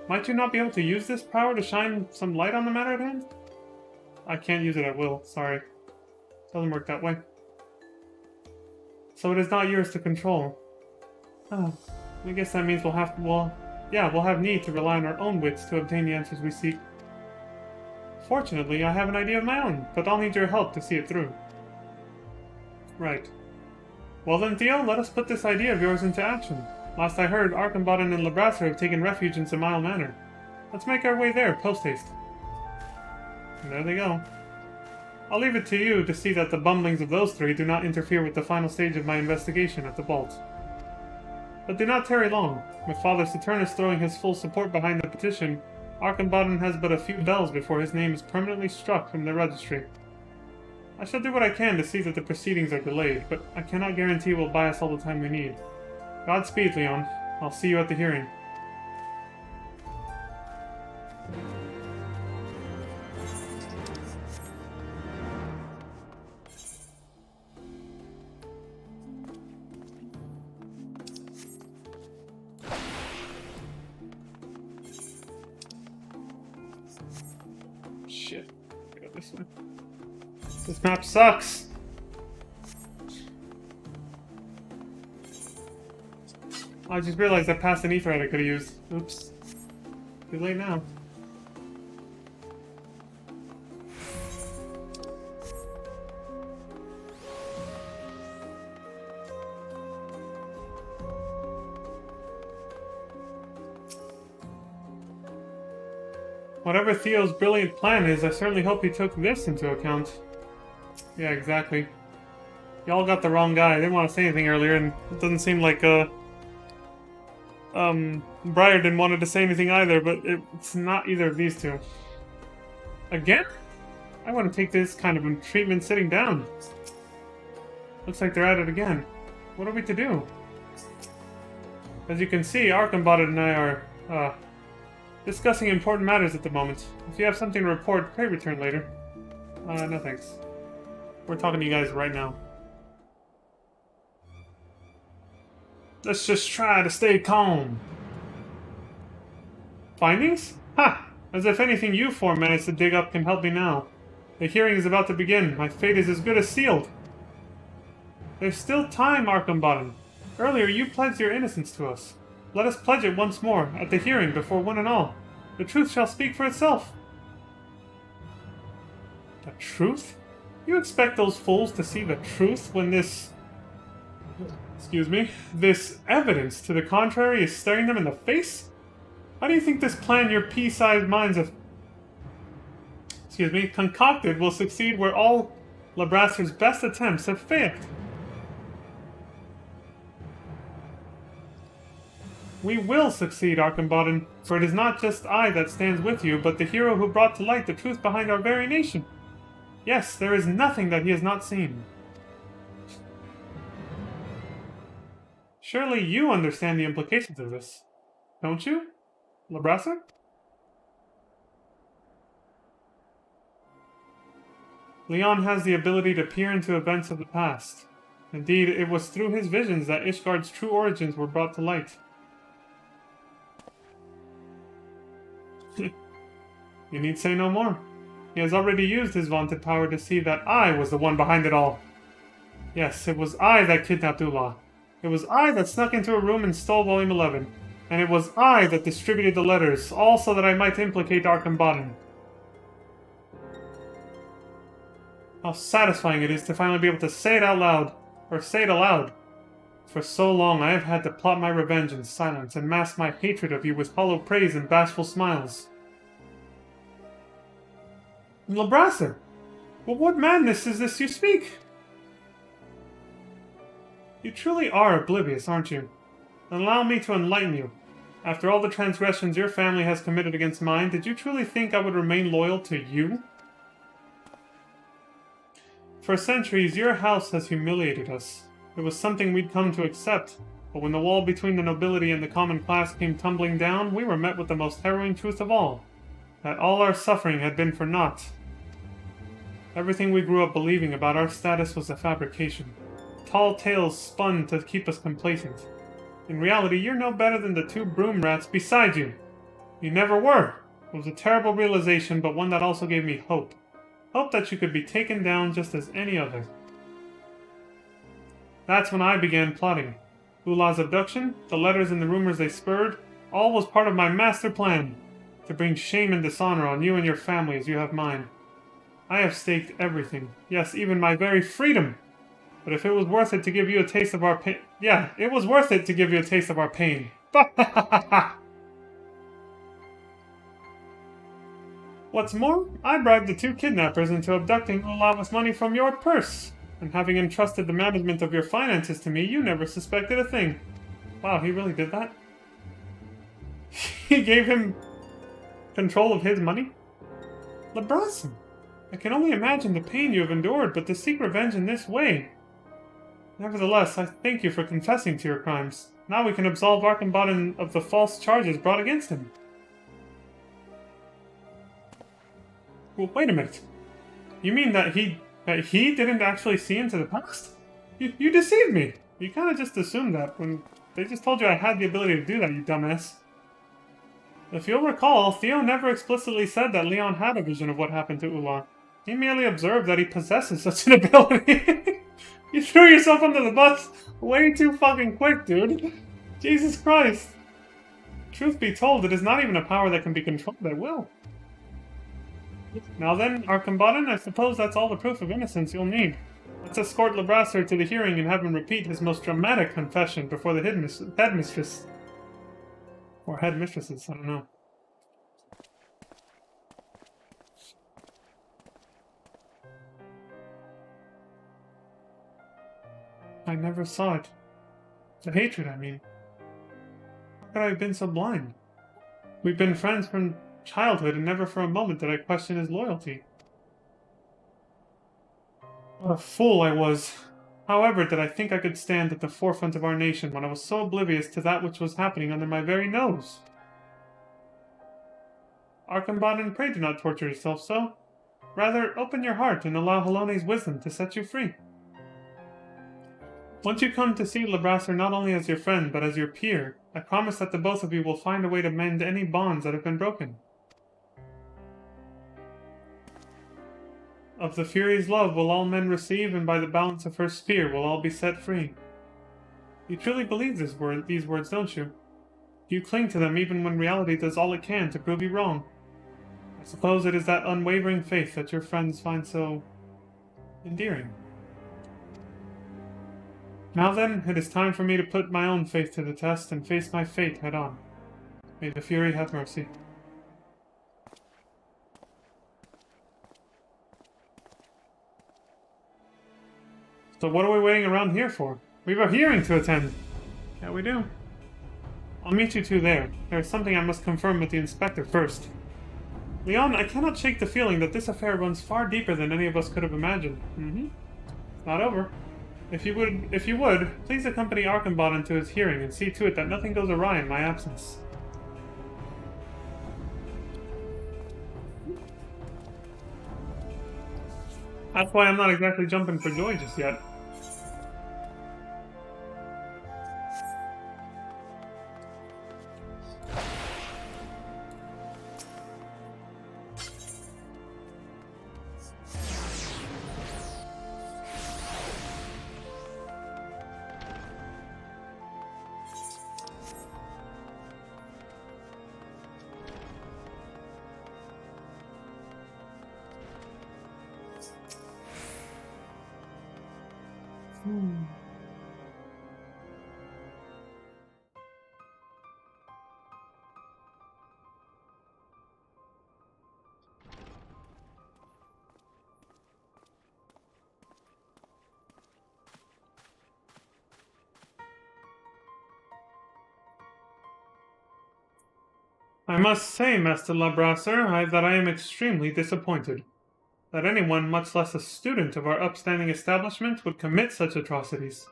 Might you not be able to use this power to shine some light on the matter at hand? I can't use it at will, sorry. Doesn't work that way. So it is not yours to control. I guess that means we'll have need to rely on our own wits to obtain the answers we seek. Fortunately, I have an idea of my own, but I'll need your help to see it through. Right. Well then, Theo, let us put this idea of yours into action. Last I heard, Archambaddon and Lebrasseur have taken refuge in Samael Manor. Let's make our way there, post-haste. And there they go. I'll leave it to you to see that the bumblings of those 3 do not interfere with the final stage of my investigation at the vault. But do not tarry long. With Father Saturnus throwing his full support behind the petition, Archambaddon has but a few bells before his name is permanently struck from the registry. I shall do what I can to see that the proceedings are delayed, but I cannot guarantee we'll buy us all the time we need. Godspeed, Leon. I'll see you at the hearing. Shit. I got this one. This map sucks! I just realized I passed an ether I could have used. Oops. Too late now. Whatever Theo's brilliant plan is, I certainly hope he took this into account. Yeah, exactly. Y'all got the wrong guy. I didn't want to say anything earlier, and it doesn't seem like, Briar didn't want to say anything either, but it's not either of these two. Again? I want to take this kind of treatment sitting down. Looks like they're at it again. What are we to do? As you can see, Arcambotted and I are, discussing important matters at the moment. If you have something to report, pray return later. No thanks. We're talking to you guys right now. Let's just try to stay calm. Findings? Ha! As if anything you four managed to dig up can help me now. The hearing is about to begin. My fate is as good as sealed. There's still time, Arcambottom. Earlier you pledged your innocence to us. Let us pledge it once more, at the hearing, before one and all. The truth shall speak for itself. The truth? You expect those fools to see the truth when this evidence to the contrary is staring them in the face? How do you think this plan your pea-sized minds have concocted will succeed where all Labrasser's best attempts have failed? We will succeed, Arcambottom, for it is not just I that stands with you, but the hero who brought to light the truth behind our very nation. Yes, there is nothing that he has not seen. Surely you understand the implications of this, don't you, Labrasser? Leon has the ability to peer into events of the past. Indeed, it was through his visions that Ishgard's true origins were brought to light. You need say no more. He has already used his vaunted power to see that I was the one behind it all. Yes, it was I that kidnapped Ula. It was I that snuck into a room and stole Volume 11. And it was I that distributed the letters, all so that I might implicate Arcambottom. How satisfying it is to finally be able to say it out loud, or say it aloud. For so long I have had to plot my revenge in silence and mask my hatred of you with hollow praise and bashful smiles. Labrasser! Well, what madness is this you speak? You truly are oblivious, aren't you? Allow me to enlighten you. After all the transgressions your family has committed against mine, did you truly think I would remain loyal to you? For centuries, your house has humiliated us. It was something we'd come to accept, but when the wall between the nobility and the common class came tumbling down, we were met with the most harrowing truth of all. That all our suffering had been for naught. Everything we grew up believing about our status was a fabrication. Tall tales spun to keep us complacent. In reality, you're no better than the two broom rats beside you. You never were. It was a terrible realization, but one that also gave me hope. Hope that you could be taken down just as any other. That's when I began plotting. Ula's abduction, the letters and the rumors they spurred, all was part of my master plan. To bring shame and dishonor on you and your family as you have mine. I have staked everything. Yes, even my very freedom. But if it was worth it to give you a taste of our pain... Yeah, it was worth it to give you a taste of our pain. What's more, I bribed the two kidnappers into abducting Ula with money from your purse. And having entrusted the management of your finances to me, you never suspected a thing. Wow, he really did that? He gave him control of his money? Labrasser, I can only imagine the pain you have endured, but to seek revenge in this way... Nevertheless, I thank you for confessing to your crimes. Now we can absolve Arcambottom of the false charges brought against him. Well, wait a minute. You mean that he didn't actually see into the past? You deceived me! You kinda just assumed that when they just told you I had the ability to do that, you dumbass. If you'll recall, Theo never explicitly said that Leon had a vision of what happened to Ula. He merely observed that he possesses such an ability. You threw yourself under the bus way too fucking quick, dude. Jesus Christ. Truth be told, it is not even a power that can be controlled at will. Now then, Arcambottom, I suppose that's all the proof of innocence you'll need. Let's escort Labrasser to the hearing and have him repeat his most dramatic confession before the headmistress. Or headmistresses, I don't know. never saw it. The hatred, I mean. How could I have been so blind? We've been friends from childhood, and never for a moment did I question his loyalty. What a fool I was. However did I think I could stand at the forefront of our nation when I was so oblivious to that which was happening under my very nose? Archambaddon, pray do not torture yourself so. Rather, open your heart and allow Halone's wisdom to set you free. Once you come to see Lebrasser not only as your friend, but as your peer, I promise that the both of you will find a way to mend any bonds that have been broken. Of the Fury's love will all men receive, and by the balance of her spear will all be set free. You truly believe these words, don't you? You cling to them even when reality does all it can to prove you wrong. I suppose it is that unwavering faith that your friends find so endearing. Now then, it is time for me to put my own faith to the test and face my fate head-on. May the Fury have mercy. So what are we waiting around here for? We have a hearing to attend. Yeah, we do. I'll meet you two there. There is something I must confirm with the inspector first. Leon, I cannot shake the feeling that this affair runs far deeper than any of us could have imagined. It's not over. If you would, please accompany Archambaddon to his hearing and see to it that nothing goes awry in my absence. That's why I'm not exactly jumping for joy just yet. I must say, Master Lebrasser, that I am extremely disappointed. That anyone, much less a student of our upstanding establishment, would commit such atrocities.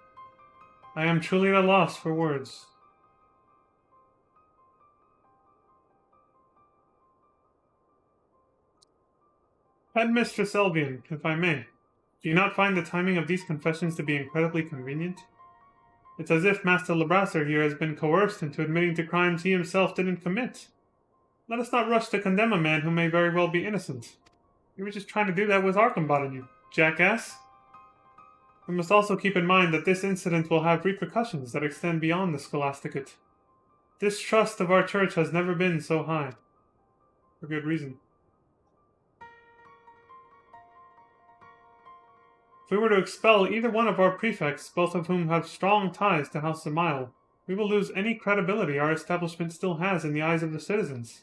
I am truly at a loss for words. Headmistress Elvian, if I may, do you not find the timing of these confessions to be incredibly convenient? It's as if Master Lebrasser here has been coerced into admitting to crimes he himself didn't commit. Let us not rush to condemn a man who may very well be innocent. You were just trying to do that with Archambaddon, you jackass. We must also keep in mind that this incident will have repercussions that extend beyond the Scholasticate. Distrust of our church has never been so high. For good reason. If we were to expel either one of our prefects, both of whom have strong ties to House Samael, we will lose any credibility our establishment still has in the eyes of the citizens.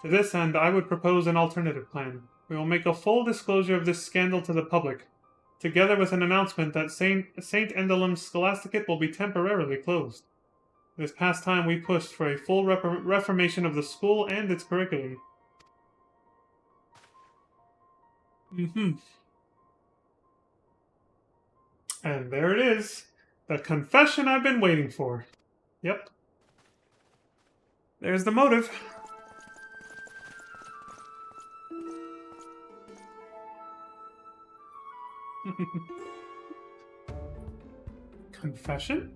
To this end, I would propose an alternative plan. We will make a full disclosure of this scandal to the public, together with an announcement that St. Endelim's Scholasticate will be temporarily closed. It is past time we pushed for a full reformation of the school and its curriculum. And there it is. The confession I've been waiting for. Yep. There's the motive. Confession?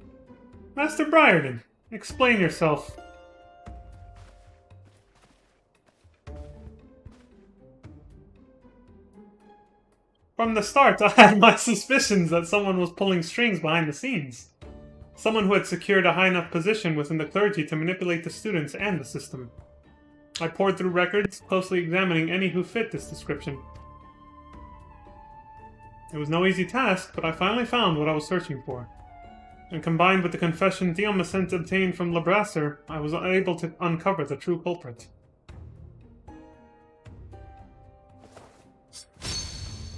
Master Briarden, explain yourself. From the start, I had my suspicions that someone was pulling strings behind the scenes. Someone who had secured a high enough position within the clergy to manipulate the students and the system. I pored through records, closely examining any who fit this description. It was no easy task, but I finally found what I was searching for. And combined with the confession Theomacent obtained from Lebrasser, I was able to uncover the true culprit.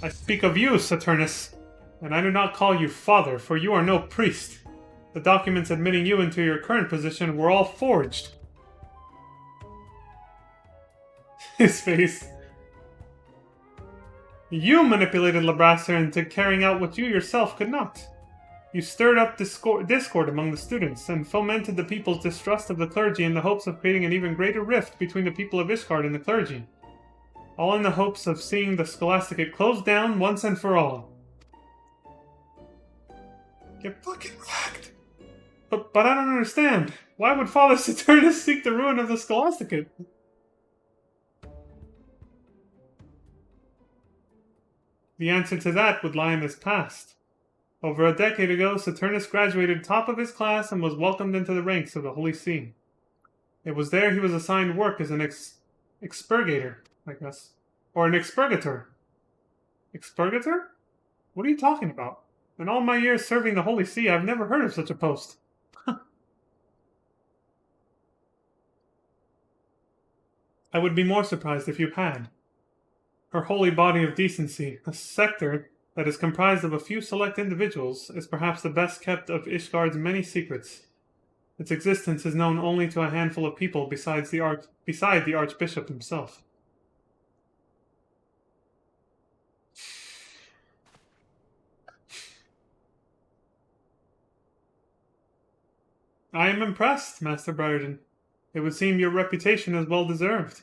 I speak of you, Saturnus. And I do not call you father, for you are no priest. The documents admitting you into your current position were all forged. His face. You manipulated Labrasser into carrying out what you yourself could not. You stirred up discord among the students, and fomented the people's distrust of the clergy in the hopes of creating an even greater rift between the people of Ishgard and the clergy. All in the hopes of seeing the Scholasticate closed down once and for all. Get fucking wrecked. But I don't understand. Why would Father Saturnus seek the ruin of the Scholasticate? The answer to that would lie in his past. Over a decade ago, Saturnus graduated top of his class and was welcomed into the ranks of the Holy See. It was there he was assigned work as an expurgator, I guess. Or an expurgator. Expurgator? What are you talking about? In all my years serving the Holy See, I've never heard of such a post. I would be more surprised if you had. Her holy body of decency, a sector that is comprised of a few select individuals, is perhaps the best kept of Ishgard's many secrets. Its existence is known only to a handful of people beside the Archbishop himself. I am impressed, Master Briarden. It would seem your reputation is well deserved.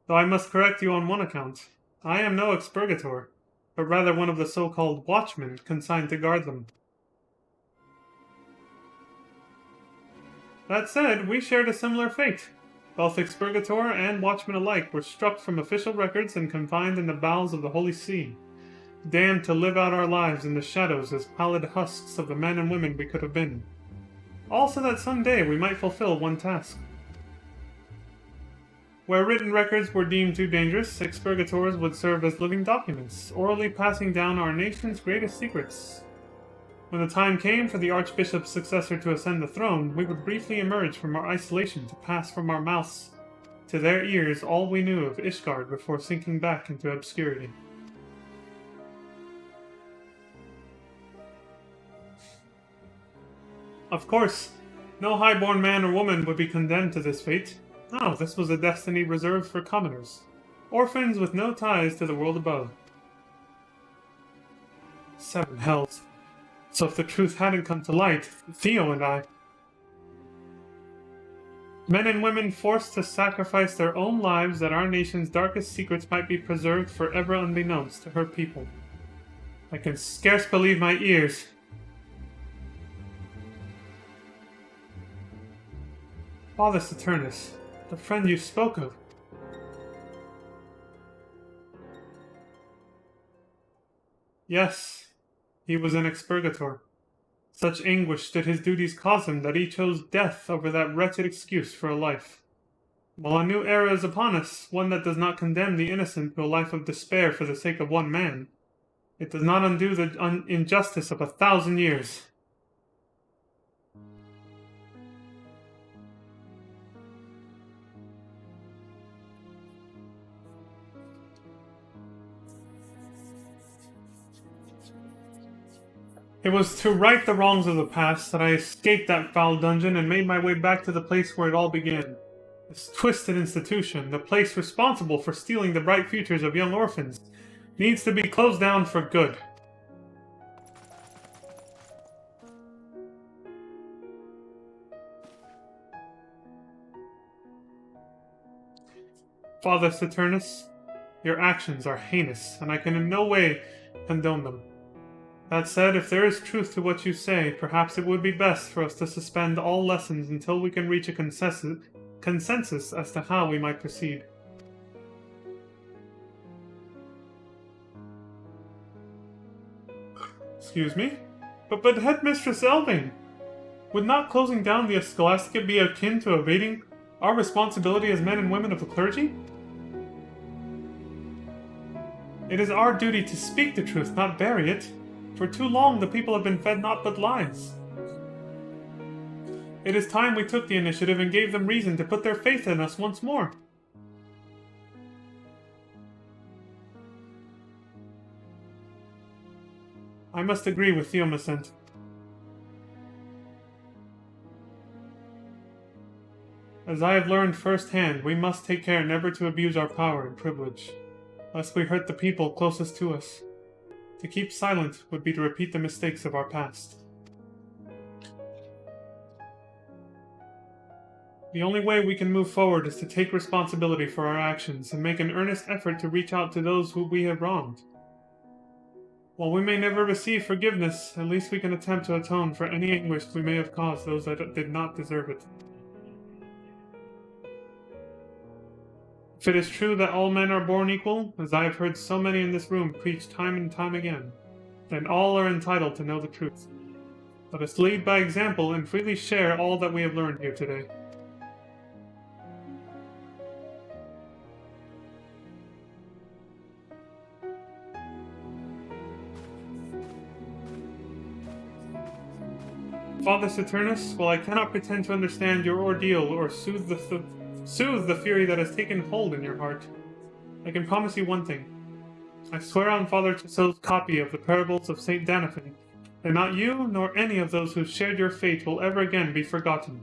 Though I must correct you on one account. I am no expurgator, but rather one of the so-called watchmen consigned to guard them. That said, we shared a similar fate. Both expurgator and watchmen alike were struck from official records and confined in the bowels of the Holy See, damned to live out our lives in the shadows as pallid husks of the men and women we could have been. All so that someday we might fulfill one task. Where written records were deemed too dangerous, expurgators would serve as living documents, orally passing down our nation's greatest secrets. When the time came for the Archbishop's successor to ascend the throne, we would briefly emerge from our isolation to pass from our mouths to their ears all we knew of Ishgard before sinking back into obscurity. Of course, no highborn man or woman would be condemned to this fate. No, this was a destiny reserved for commoners, orphans with no ties to the world above. 7 hells. So if the truth hadn't come to light, Theo and I... Men and women forced to sacrifice their own lives that our nation's darkest secrets might be preserved forever unbeknownst to her people. I can scarce believe my ears. Father Saturnus, the friend you spoke of. Yes, he was an expurgator. Such anguish did his duties cause him that he chose death over that wretched excuse for a life. While a new era is upon us, one that does not condemn the innocent to a life of despair for the sake of one man, it does not undo the injustice of 1,000 years. It was to right the wrongs of the past that I escaped that foul dungeon and made my way back to the place where it all began. This twisted institution, the place responsible for stealing the bright futures of young orphans, needs to be closed down for good. Father Saturnus, your actions are heinous, and I can in no way condone them. That said, if there is truth to what you say, perhaps it would be best for us to suspend all lessons until we can reach a consensus as to how we might proceed. Excuse me? But Headmistress Elving, would not closing down the Scholastica be akin to evading our responsibility as men and women of the clergy? It is our duty to speak the truth, not bury it. For too long, the people have been fed naught but lies. It is time we took the initiative and gave them reason to put their faith in us once more. I must agree with Theomacent. As I have learned firsthand, we must take care never to abuse our power and privilege, lest we hurt the people closest to us. To keep silent would be to repeat the mistakes of our past. The only way we can move forward is to take responsibility for our actions and make an earnest effort to reach out to those who we have wronged. While we may never receive forgiveness, at least we can attempt to atone for any anguish we may have caused those that did not deserve it. If it is true that all men are born equal, as I have heard so many in this room preach time and time again, then all are entitled to know the truth. Let us lead by example and freely share all that we have learned here today. Father Saturnus, while I cannot pretend to understand your ordeal or soothe the fury that has taken hold in your heart, I can promise you one thing. I swear on Father Tasso's copy of the Parables of St. Danaphin that not you nor any of those who shared your fate will ever again be forgotten.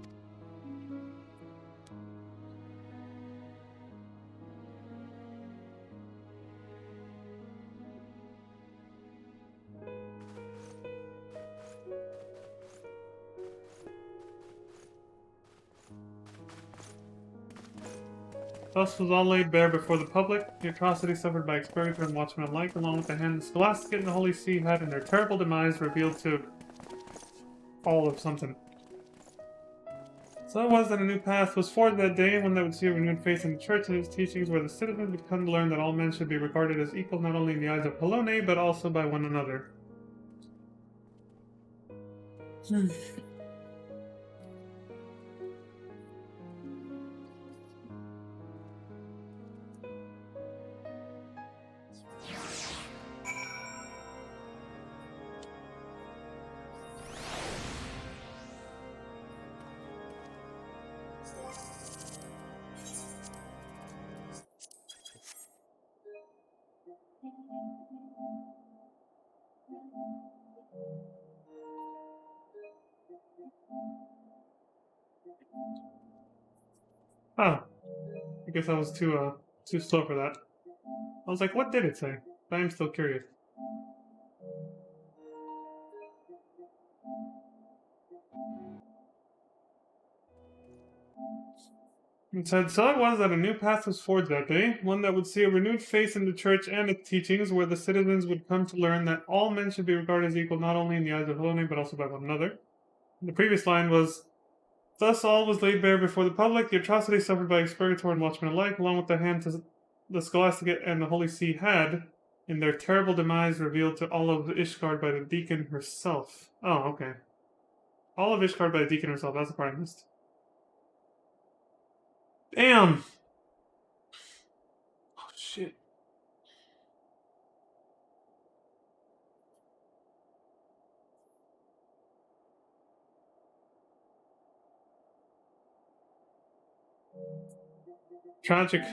Thus was all laid bare before the public, the atrocity suffered by expurgator and watchmen alike, along with the hand the Scholastic and the Holy See had in their terrible demise revealed to all of something. So it was that a new path was forged that day, one that would see a renewed faith in the Church and its teachings, where the citizens would come to learn that all men should be regarded as equal not only in the eyes of Polone, but also by one another. Oh, I guess I was too slow for that. I was like, what did it say? But I'm still curious. It said, so it was that a new path was forged that day, one that would see a renewed faith in the Church and its teachings, where the citizens would come to learn that all men should be regarded as equal not only in the eyes of Polone, but also by one another. And the previous line was, thus all was laid bare before the public, the atrocity suffered by expurgator and watchmen alike, along with the hand the Scholastic and the Holy See had, in their terrible demise revealed to all of Ishgard by the deacon herself. Oh, okay. All of Ishgard by the deacon herself, that's the part I missed. Damn! Oh, shit. Tragic.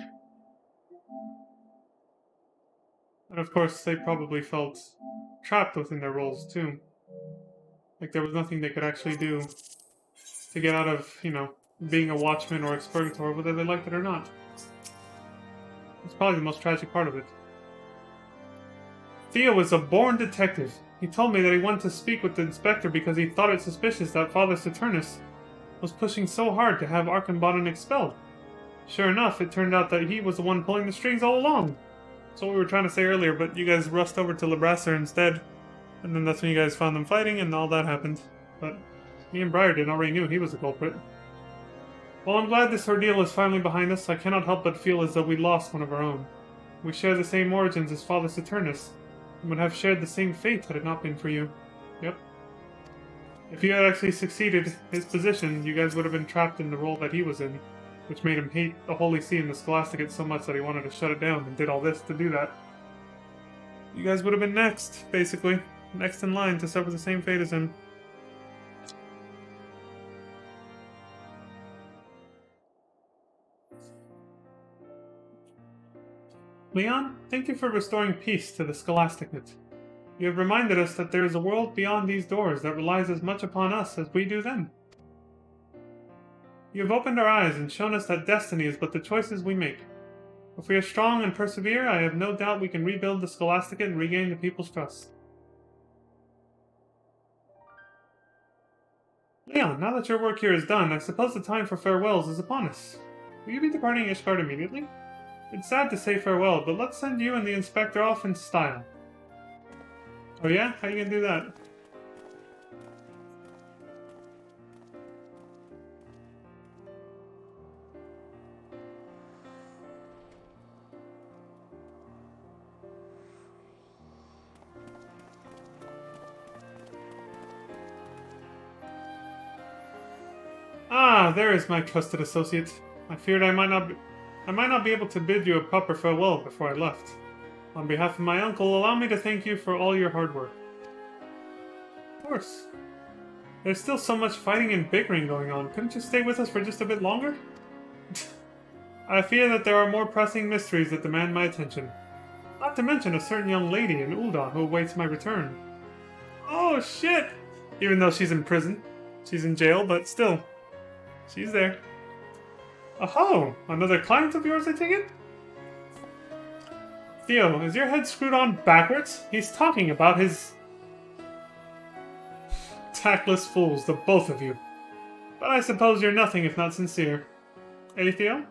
And of course, they probably felt trapped within their roles, too. Like, there was nothing they could actually do to get out of, being a watchman or expurgator, whether they liked it or not. It's probably the most tragic part of it. Theo was a born detective. He told me that he wanted to speak with the inspector because he thought it suspicious that Father Saturnus was pushing so hard to have Archenbaden expelled. Sure enough, it turned out that he was the one pulling the strings all along. That's what we were trying to say earlier, but you guys rushed over to Lebrasser instead. And then that's when you guys found them fighting, and all that happened. But me and Briarden already knew he was the culprit. While I'm glad this ordeal is finally behind us, I cannot help but feel as though we lost one of our own. We share the same origins as Father Saturnus, and would have shared the same fate had it not been for you. Yep. If you had actually succeeded his position, you guys would have been trapped in the role that he was in, which made him hate the Holy See and the Scholastic so much that he wanted to shut it down and did all this to do that. You guys would have been next, basically. Next in line to suffer the same fate as him. Leon, thank you for restoring peace to the Scholasticate. You have reminded us that there is a world beyond these doors that relies as much upon us as we do them. You have opened our eyes and shown us that destiny is but the choices we make. If we are strong and persevere, I have no doubt we can rebuild the Scholasticate and regain the people's trust. Leon, now that your work here is done, I suppose the time for farewells is upon us. Will you be departing Ishgard immediately? It's sad to say farewell, but let's send you and the inspector off in style. Oh yeah? How are you gonna do that? Ah, there is my trusted associate. I feared I might not be able to bid you a proper farewell before I left. On behalf of my uncle, allow me to thank you for all your hard work. Of course. There's still so much fighting and bickering going on. Couldn't you stay with us for just a bit longer? I fear that there are more pressing mysteries that demand my attention. Not to mention a certain young lady in Ul'dah who awaits my return. Oh shit! Even though she's in prison. She's in jail, but still. She's there. Oh, another client of yours, I take it? Theo, is your head screwed on backwards? He's talking about his... Tactless fools, the both of you. But I suppose you're nothing if not sincere. Eh, Theo?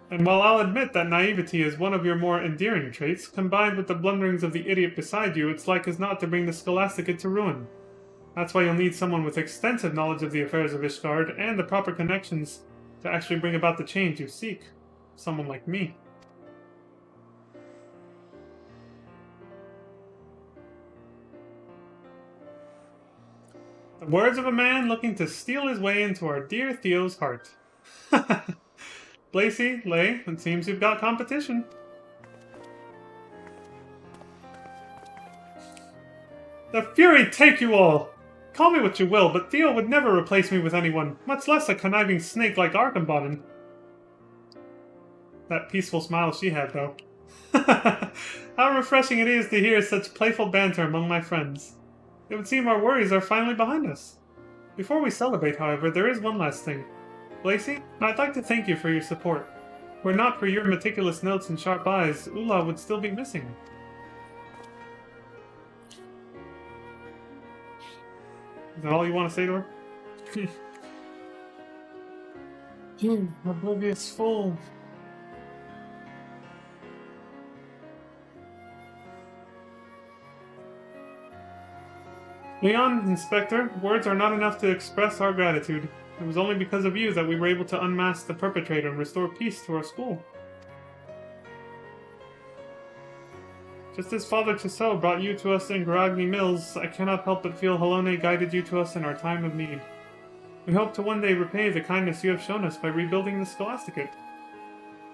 And while I'll admit that naivety is one of your more endearing traits, combined with the blunderings of the idiot beside you, it's like as not to bring the Scholasticate to ruin. That's why you'll need someone with extensive knowledge of the affairs of Ishgard and the proper connections to actually bring about the change you seek. Someone like me. The words of a man looking to steal his way into our dear Theo's heart. Blacy, Lay, it seems you've got competition. The fury take you all! Call me what you will, but Theo would never replace me with anyone, much less a conniving snake like Arkenbottom. That peaceful smile she had, though. How refreshing it is to hear such playful banter among my friends. It would seem our worries are finally behind us. Before we celebrate, however, there is one last thing. Blacy, I'd like to thank you for your support. Were it not for your meticulous notes and sharp eyes, Ul'dah would still be missing. Is that all you want to say to her? You oblivious fool. Leon, Inspector, words are not enough to express our gratitude. It was only because of you that we were able to unmask the perpetrator and restore peace to our school. Just as Father Chisel brought you to us in Garagni Mills, I cannot help but feel Halone guided you to us in our time of need. We hope to one day repay the kindness you have shown us by rebuilding the Scholasticate.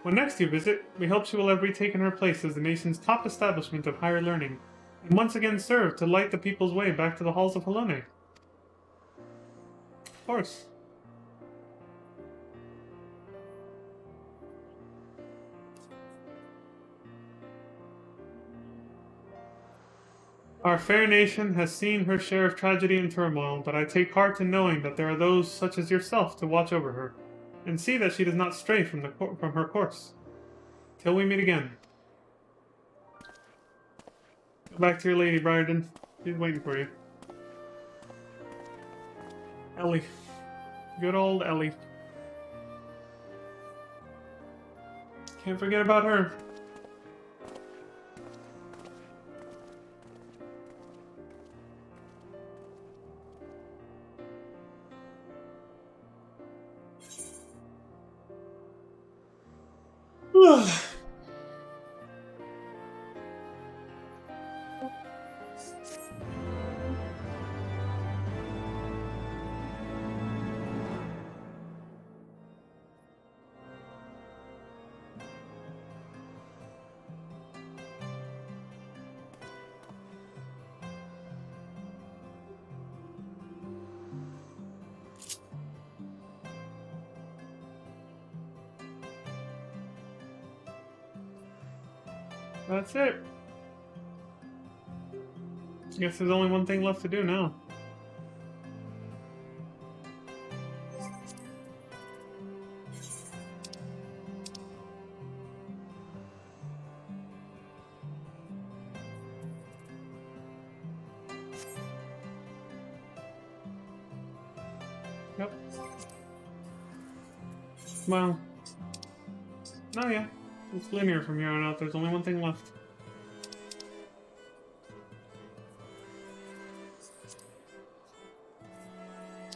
When next you visit, we hope she will have retaken her place as the nation's top establishment of higher learning, and once again serve to light the people's way back to the halls of Halone. Of course. Our fair nation has seen her share of tragedy and turmoil, but I take heart in knowing that there are those such as yourself to watch over her, and see that she does not stray from her course. Till we meet again. Go back to your lady, Briarden. She's waiting for you. Ellie. Good old Ellie. Can't forget about her. That's it. Guess there's only one thing left to do now. Yep. Well. Oh yeah. It's linear from here on out. There's only one thing left.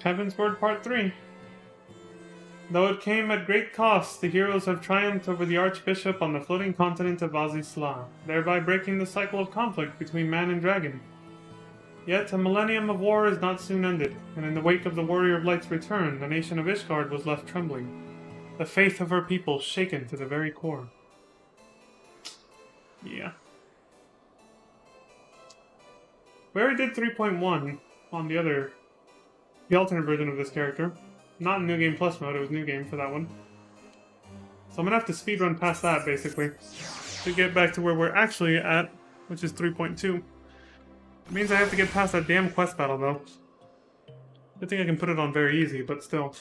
Heavensward Part 3. Though it came at great cost, the heroes have triumphed over the Archbishop on the floating continent of Azisla, thereby breaking the cycle of conflict between man and dragon. Yet a millennium of war is not soon ended, and in the wake of the Warrior of Light's return, the nation of Ishgard was left trembling, the faith of her people shaken to the very core. Yeah. We already did 3.1 on the alternate version of this character. Not in New Game Plus mode, it was New Game for that one. So I'm gonna have to speedrun past that, basically, to get back to where we're actually at, which is 3.2. It means I have to get past that damn quest battle, though. I think I can put it on very easy, but still.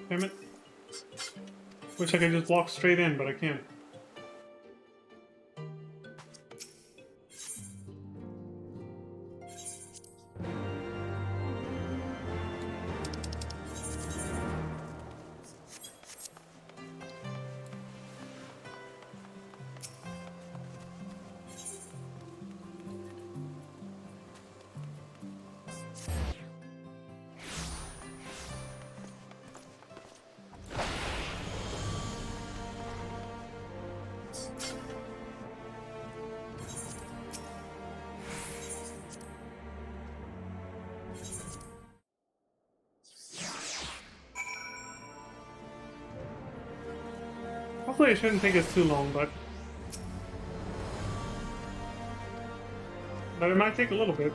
Damn it. Wish I could just walk straight in, but I can't. Hopefully it shouldn't take us too long, but it might take a little bit.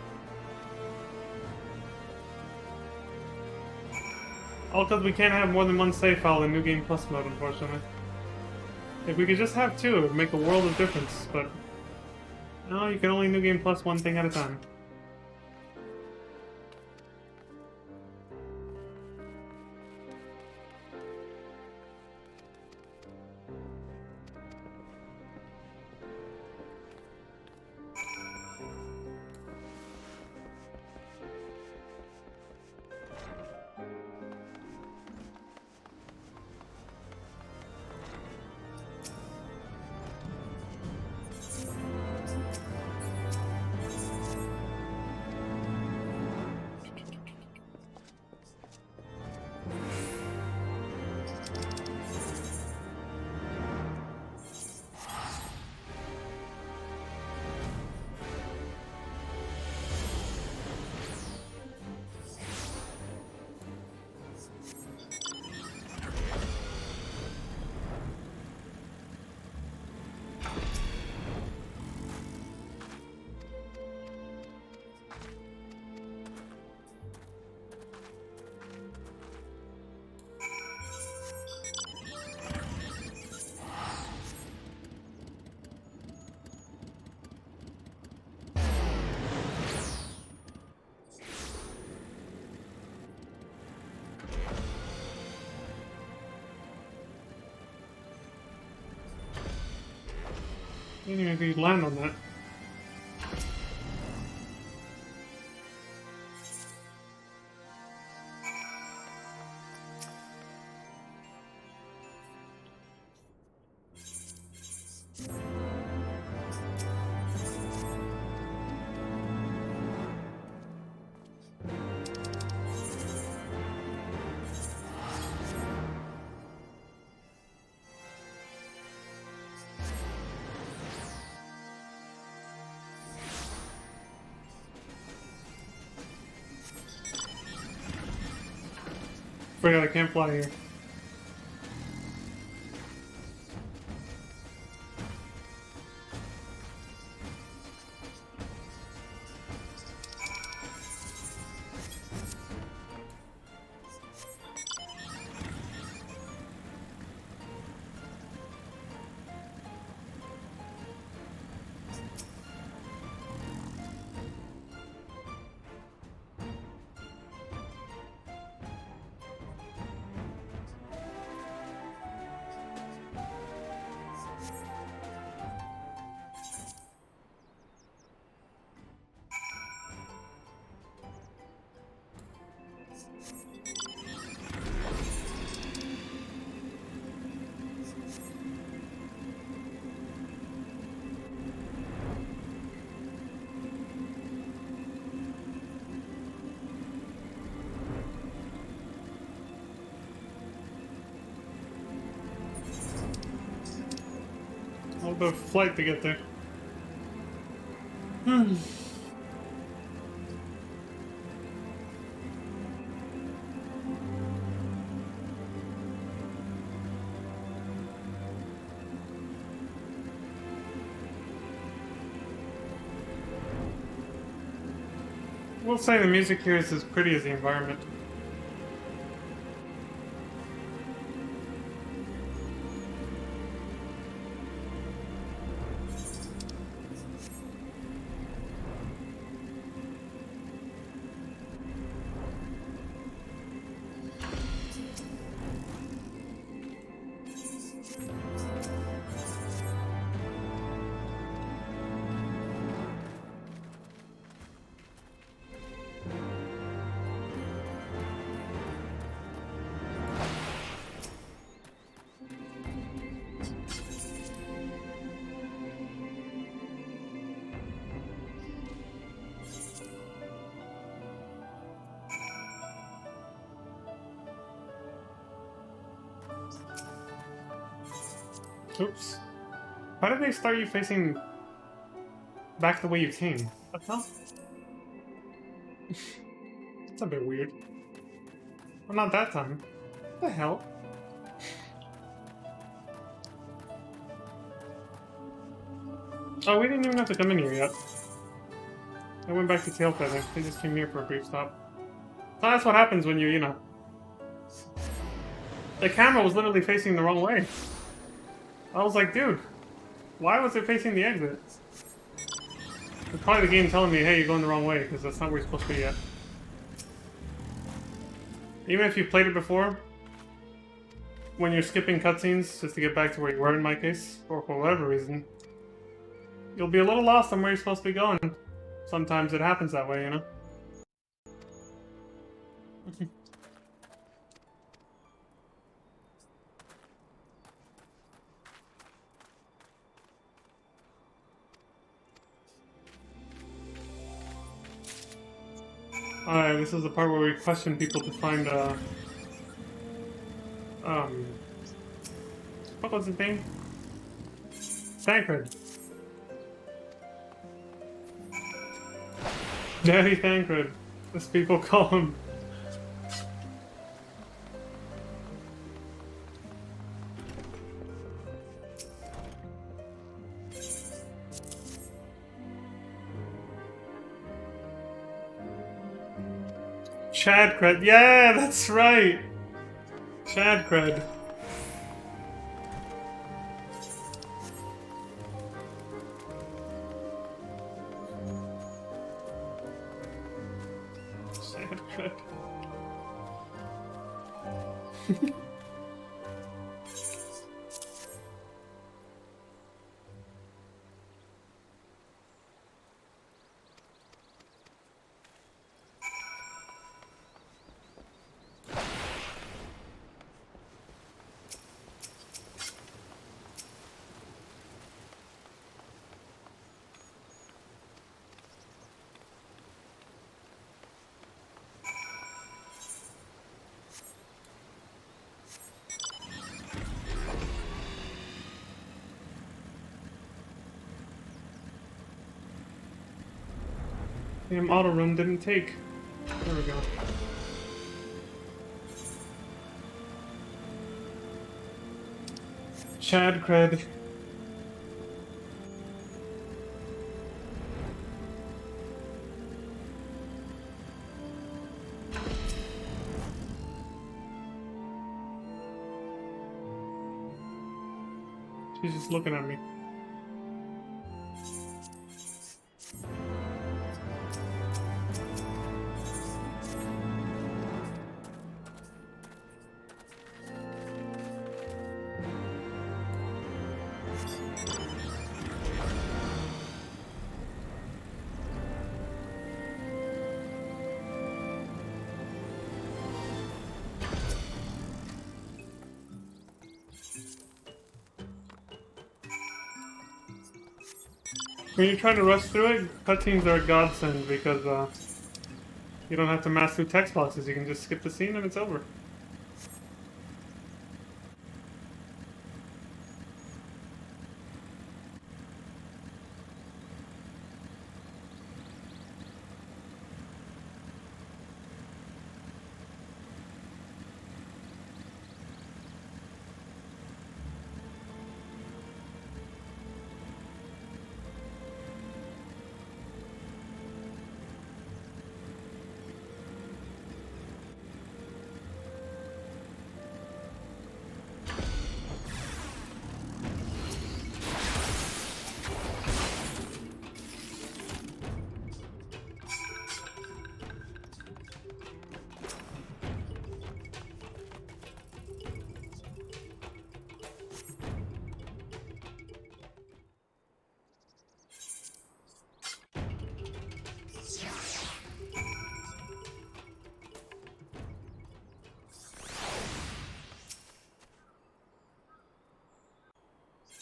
All because we can't have more than one save file in New Game Plus mode, unfortunately. If we could just have two, it would make a world of difference, but no, you can only New Game Plus one thing at a time. I didn't even think you'd land on that. Forgot I can't fly here. little bit of flight to get there. Hmm. We'll say the music here is as pretty as the environment. Oops. Why did they start you facing back the way you came? What the hell? It's a bit weird. Well, not that time. What the hell? Oh, we didn't even have to come in here yet. I went back to tail feather. They just came here for a brief stop. So that's what happens when you know. The camera was literally facing the wrong way. I was like, dude, why was it facing the exit? It's probably the game telling me, hey, you're going the wrong way, because that's not where you're supposed to be yet. Even if you've played it before, when you're skipping cutscenes just to get back to where you were in my case, or for whatever reason, you'll be a little lost on where you're supposed to be going. Sometimes it happens that way, you know? Alright, this is the part where we question people to find, what was his name? Thancred. Daddy Thancred, as people call him. Chadcred, yeah, that's right! Chadcred. Chadcred. Damn, auto run didn't take. There we go. Chadcred. She's just looking at me. When you're trying to rush through it, cutscenes are a godsend because you don't have to mash through text boxes. You can just skip the scene and it's over.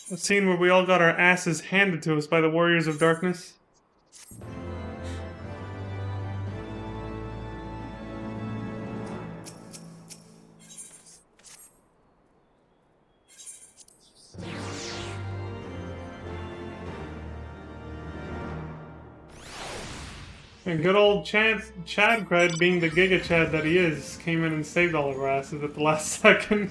A scene where we all got our asses handed to us by the Warriors of Darkness. And good old Chad Cred, being the Giga Chad that he is, came in and saved all of our asses at the last second.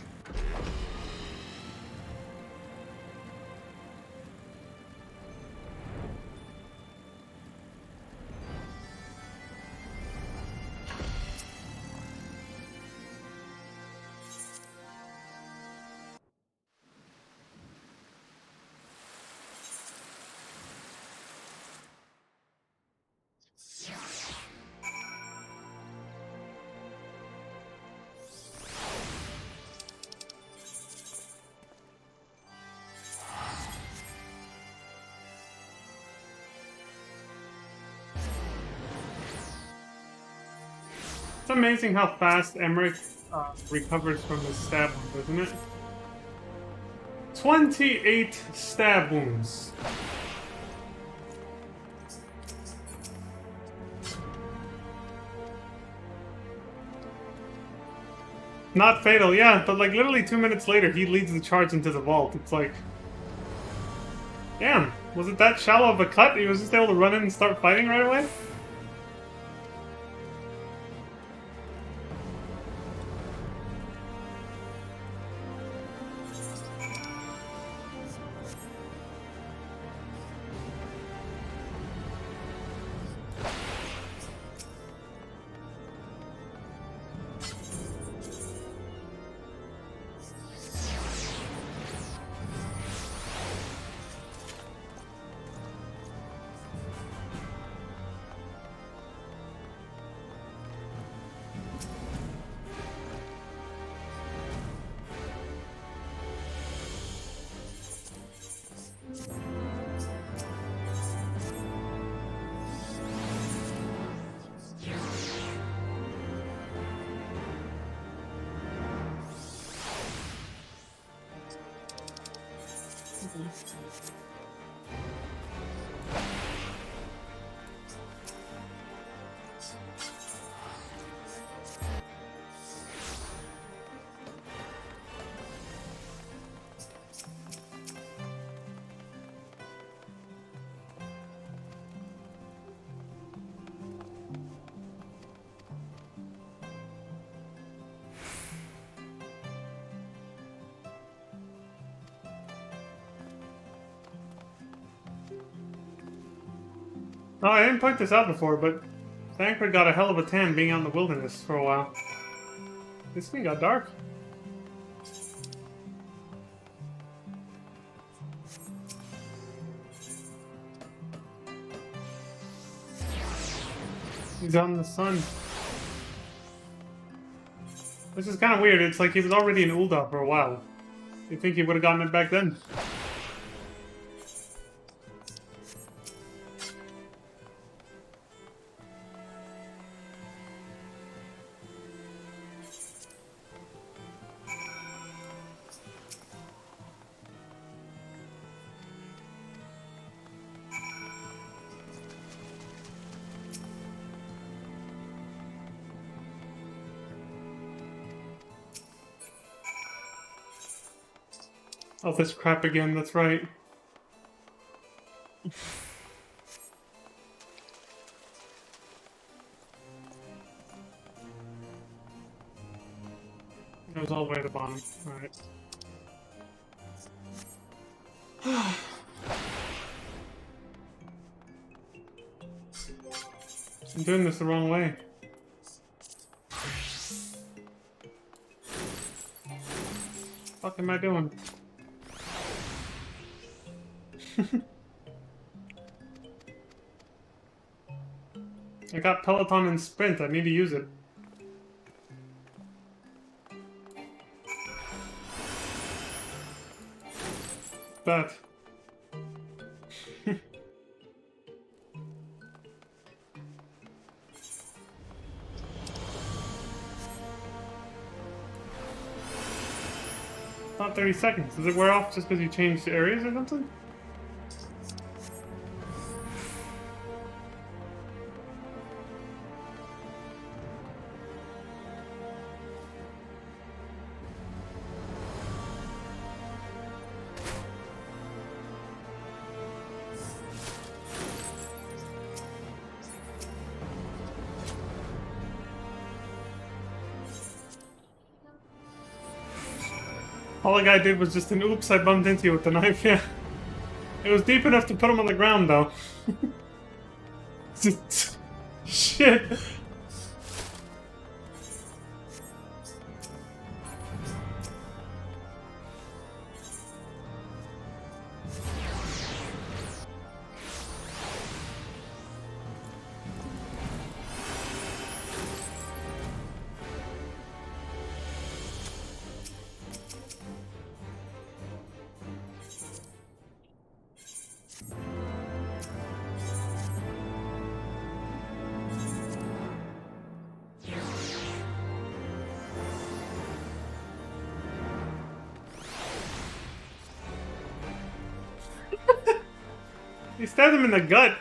It's amazing how fast Emmerich recovers from his stab wound, isn't it? 28 stab wounds. Not fatal, yeah, but like literally 2 minutes later, he leads the charge into the vault. It's like, damn, was it that shallow of a cut? He was just able to run in and start fighting right away? Oh, I didn't point this out before, but Thancred got a hell of a tan being out in the wilderness for a while. This thing got dark. He's out in the sun. This is kind of weird. It's like he was already in Ul'dah for a while. You'd think he would have gotten it back then. Oh, this crap again, that's right. It was all the way at the bottom. Alright. I'm doing this the wrong way. What am I doing? I got Peloton and Sprint, I need to use it. That. Not 30 seconds. Does it wear off just because you changed areas or something? All the guy did was just an oops, I bumped into you with the knife, yeah. It was deep enough to put him on the ground, though. Shit. He stabbed him in the gut.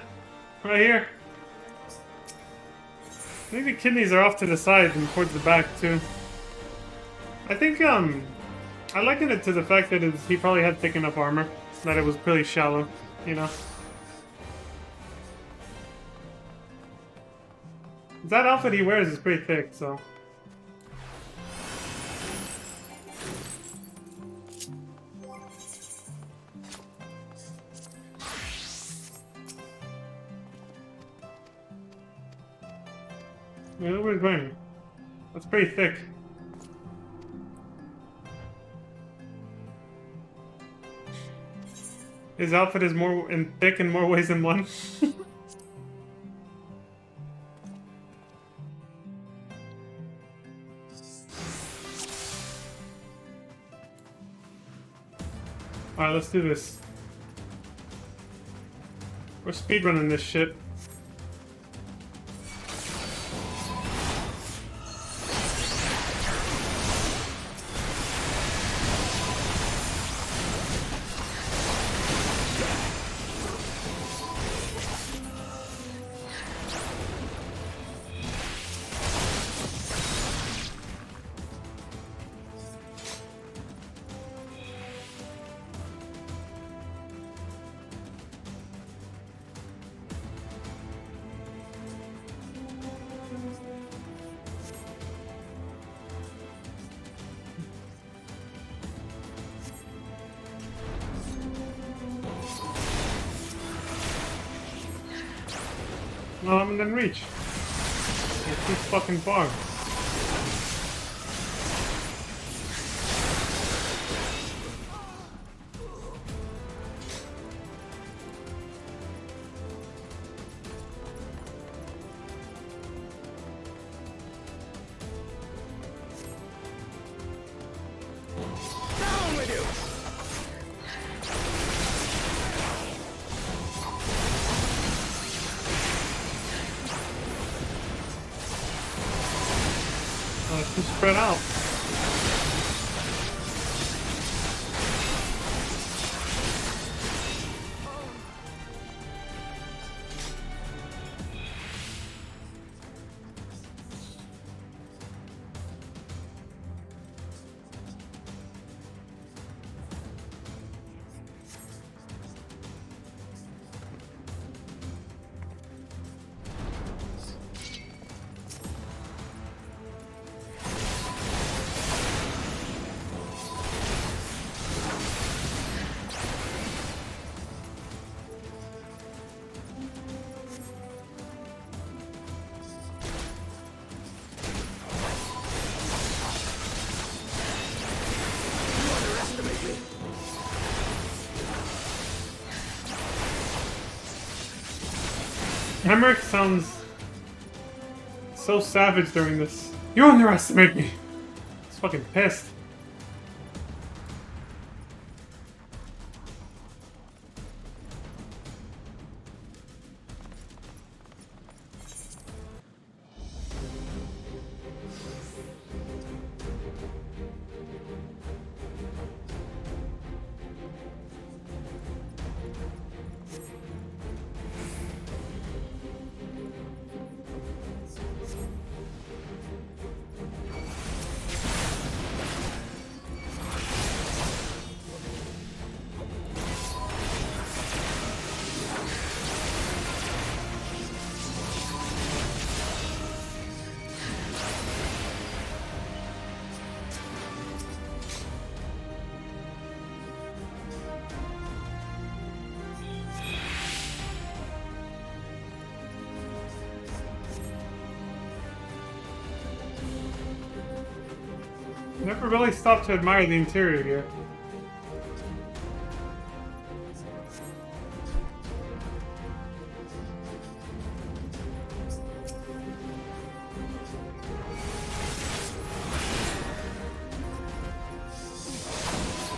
Right here. I think the kidneys are off to the side and towards the back, too. I think, I liken it to the fact that he probably had thick enough armor. That it was pretty shallow, you know? That outfit he wears is pretty thick, so... Yeah, look what he's wearing. That's pretty thick. His outfit is more thick in more ways than one. Alright, let's do this. We're speedrunning this shit. No, I'm in reach. It's too fucking far. Down with you! It's too spread out. Emmerich sounds so savage during this. You underestimate me! He's fucking pissed. Never really stopped to admire the interior here.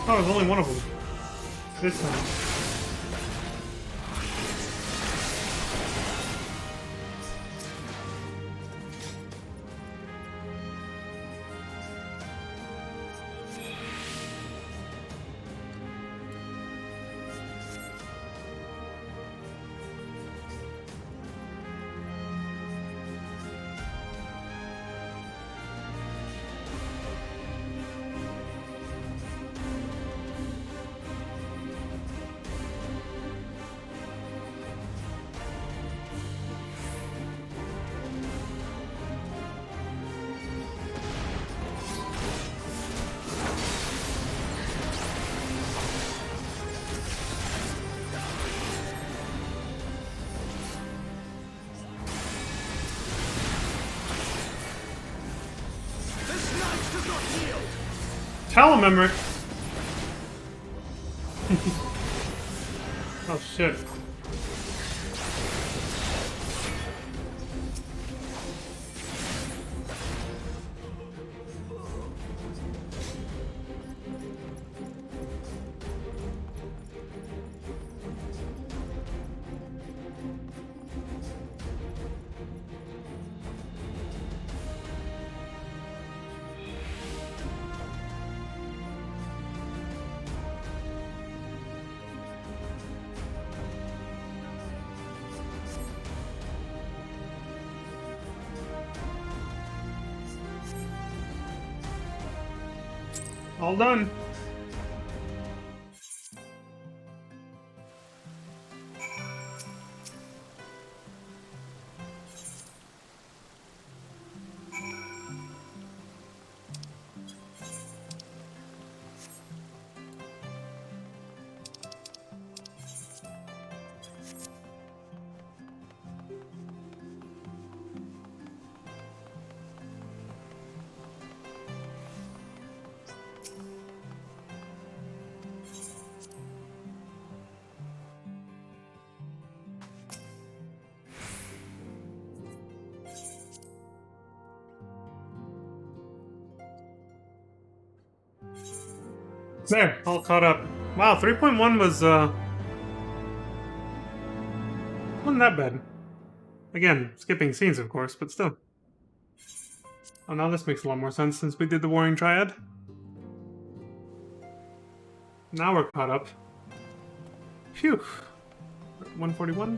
Oh, there's only one of them. This time. Tell him, Emmerich. Oh shit. All done. There, all caught up. Wow, 3.1 was, wasn't that bad. Again, skipping scenes, of course, but still. Oh, now this makes a lot more sense since we did the Warring Triad. Now we're caught up. Phew. 141?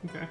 Okay.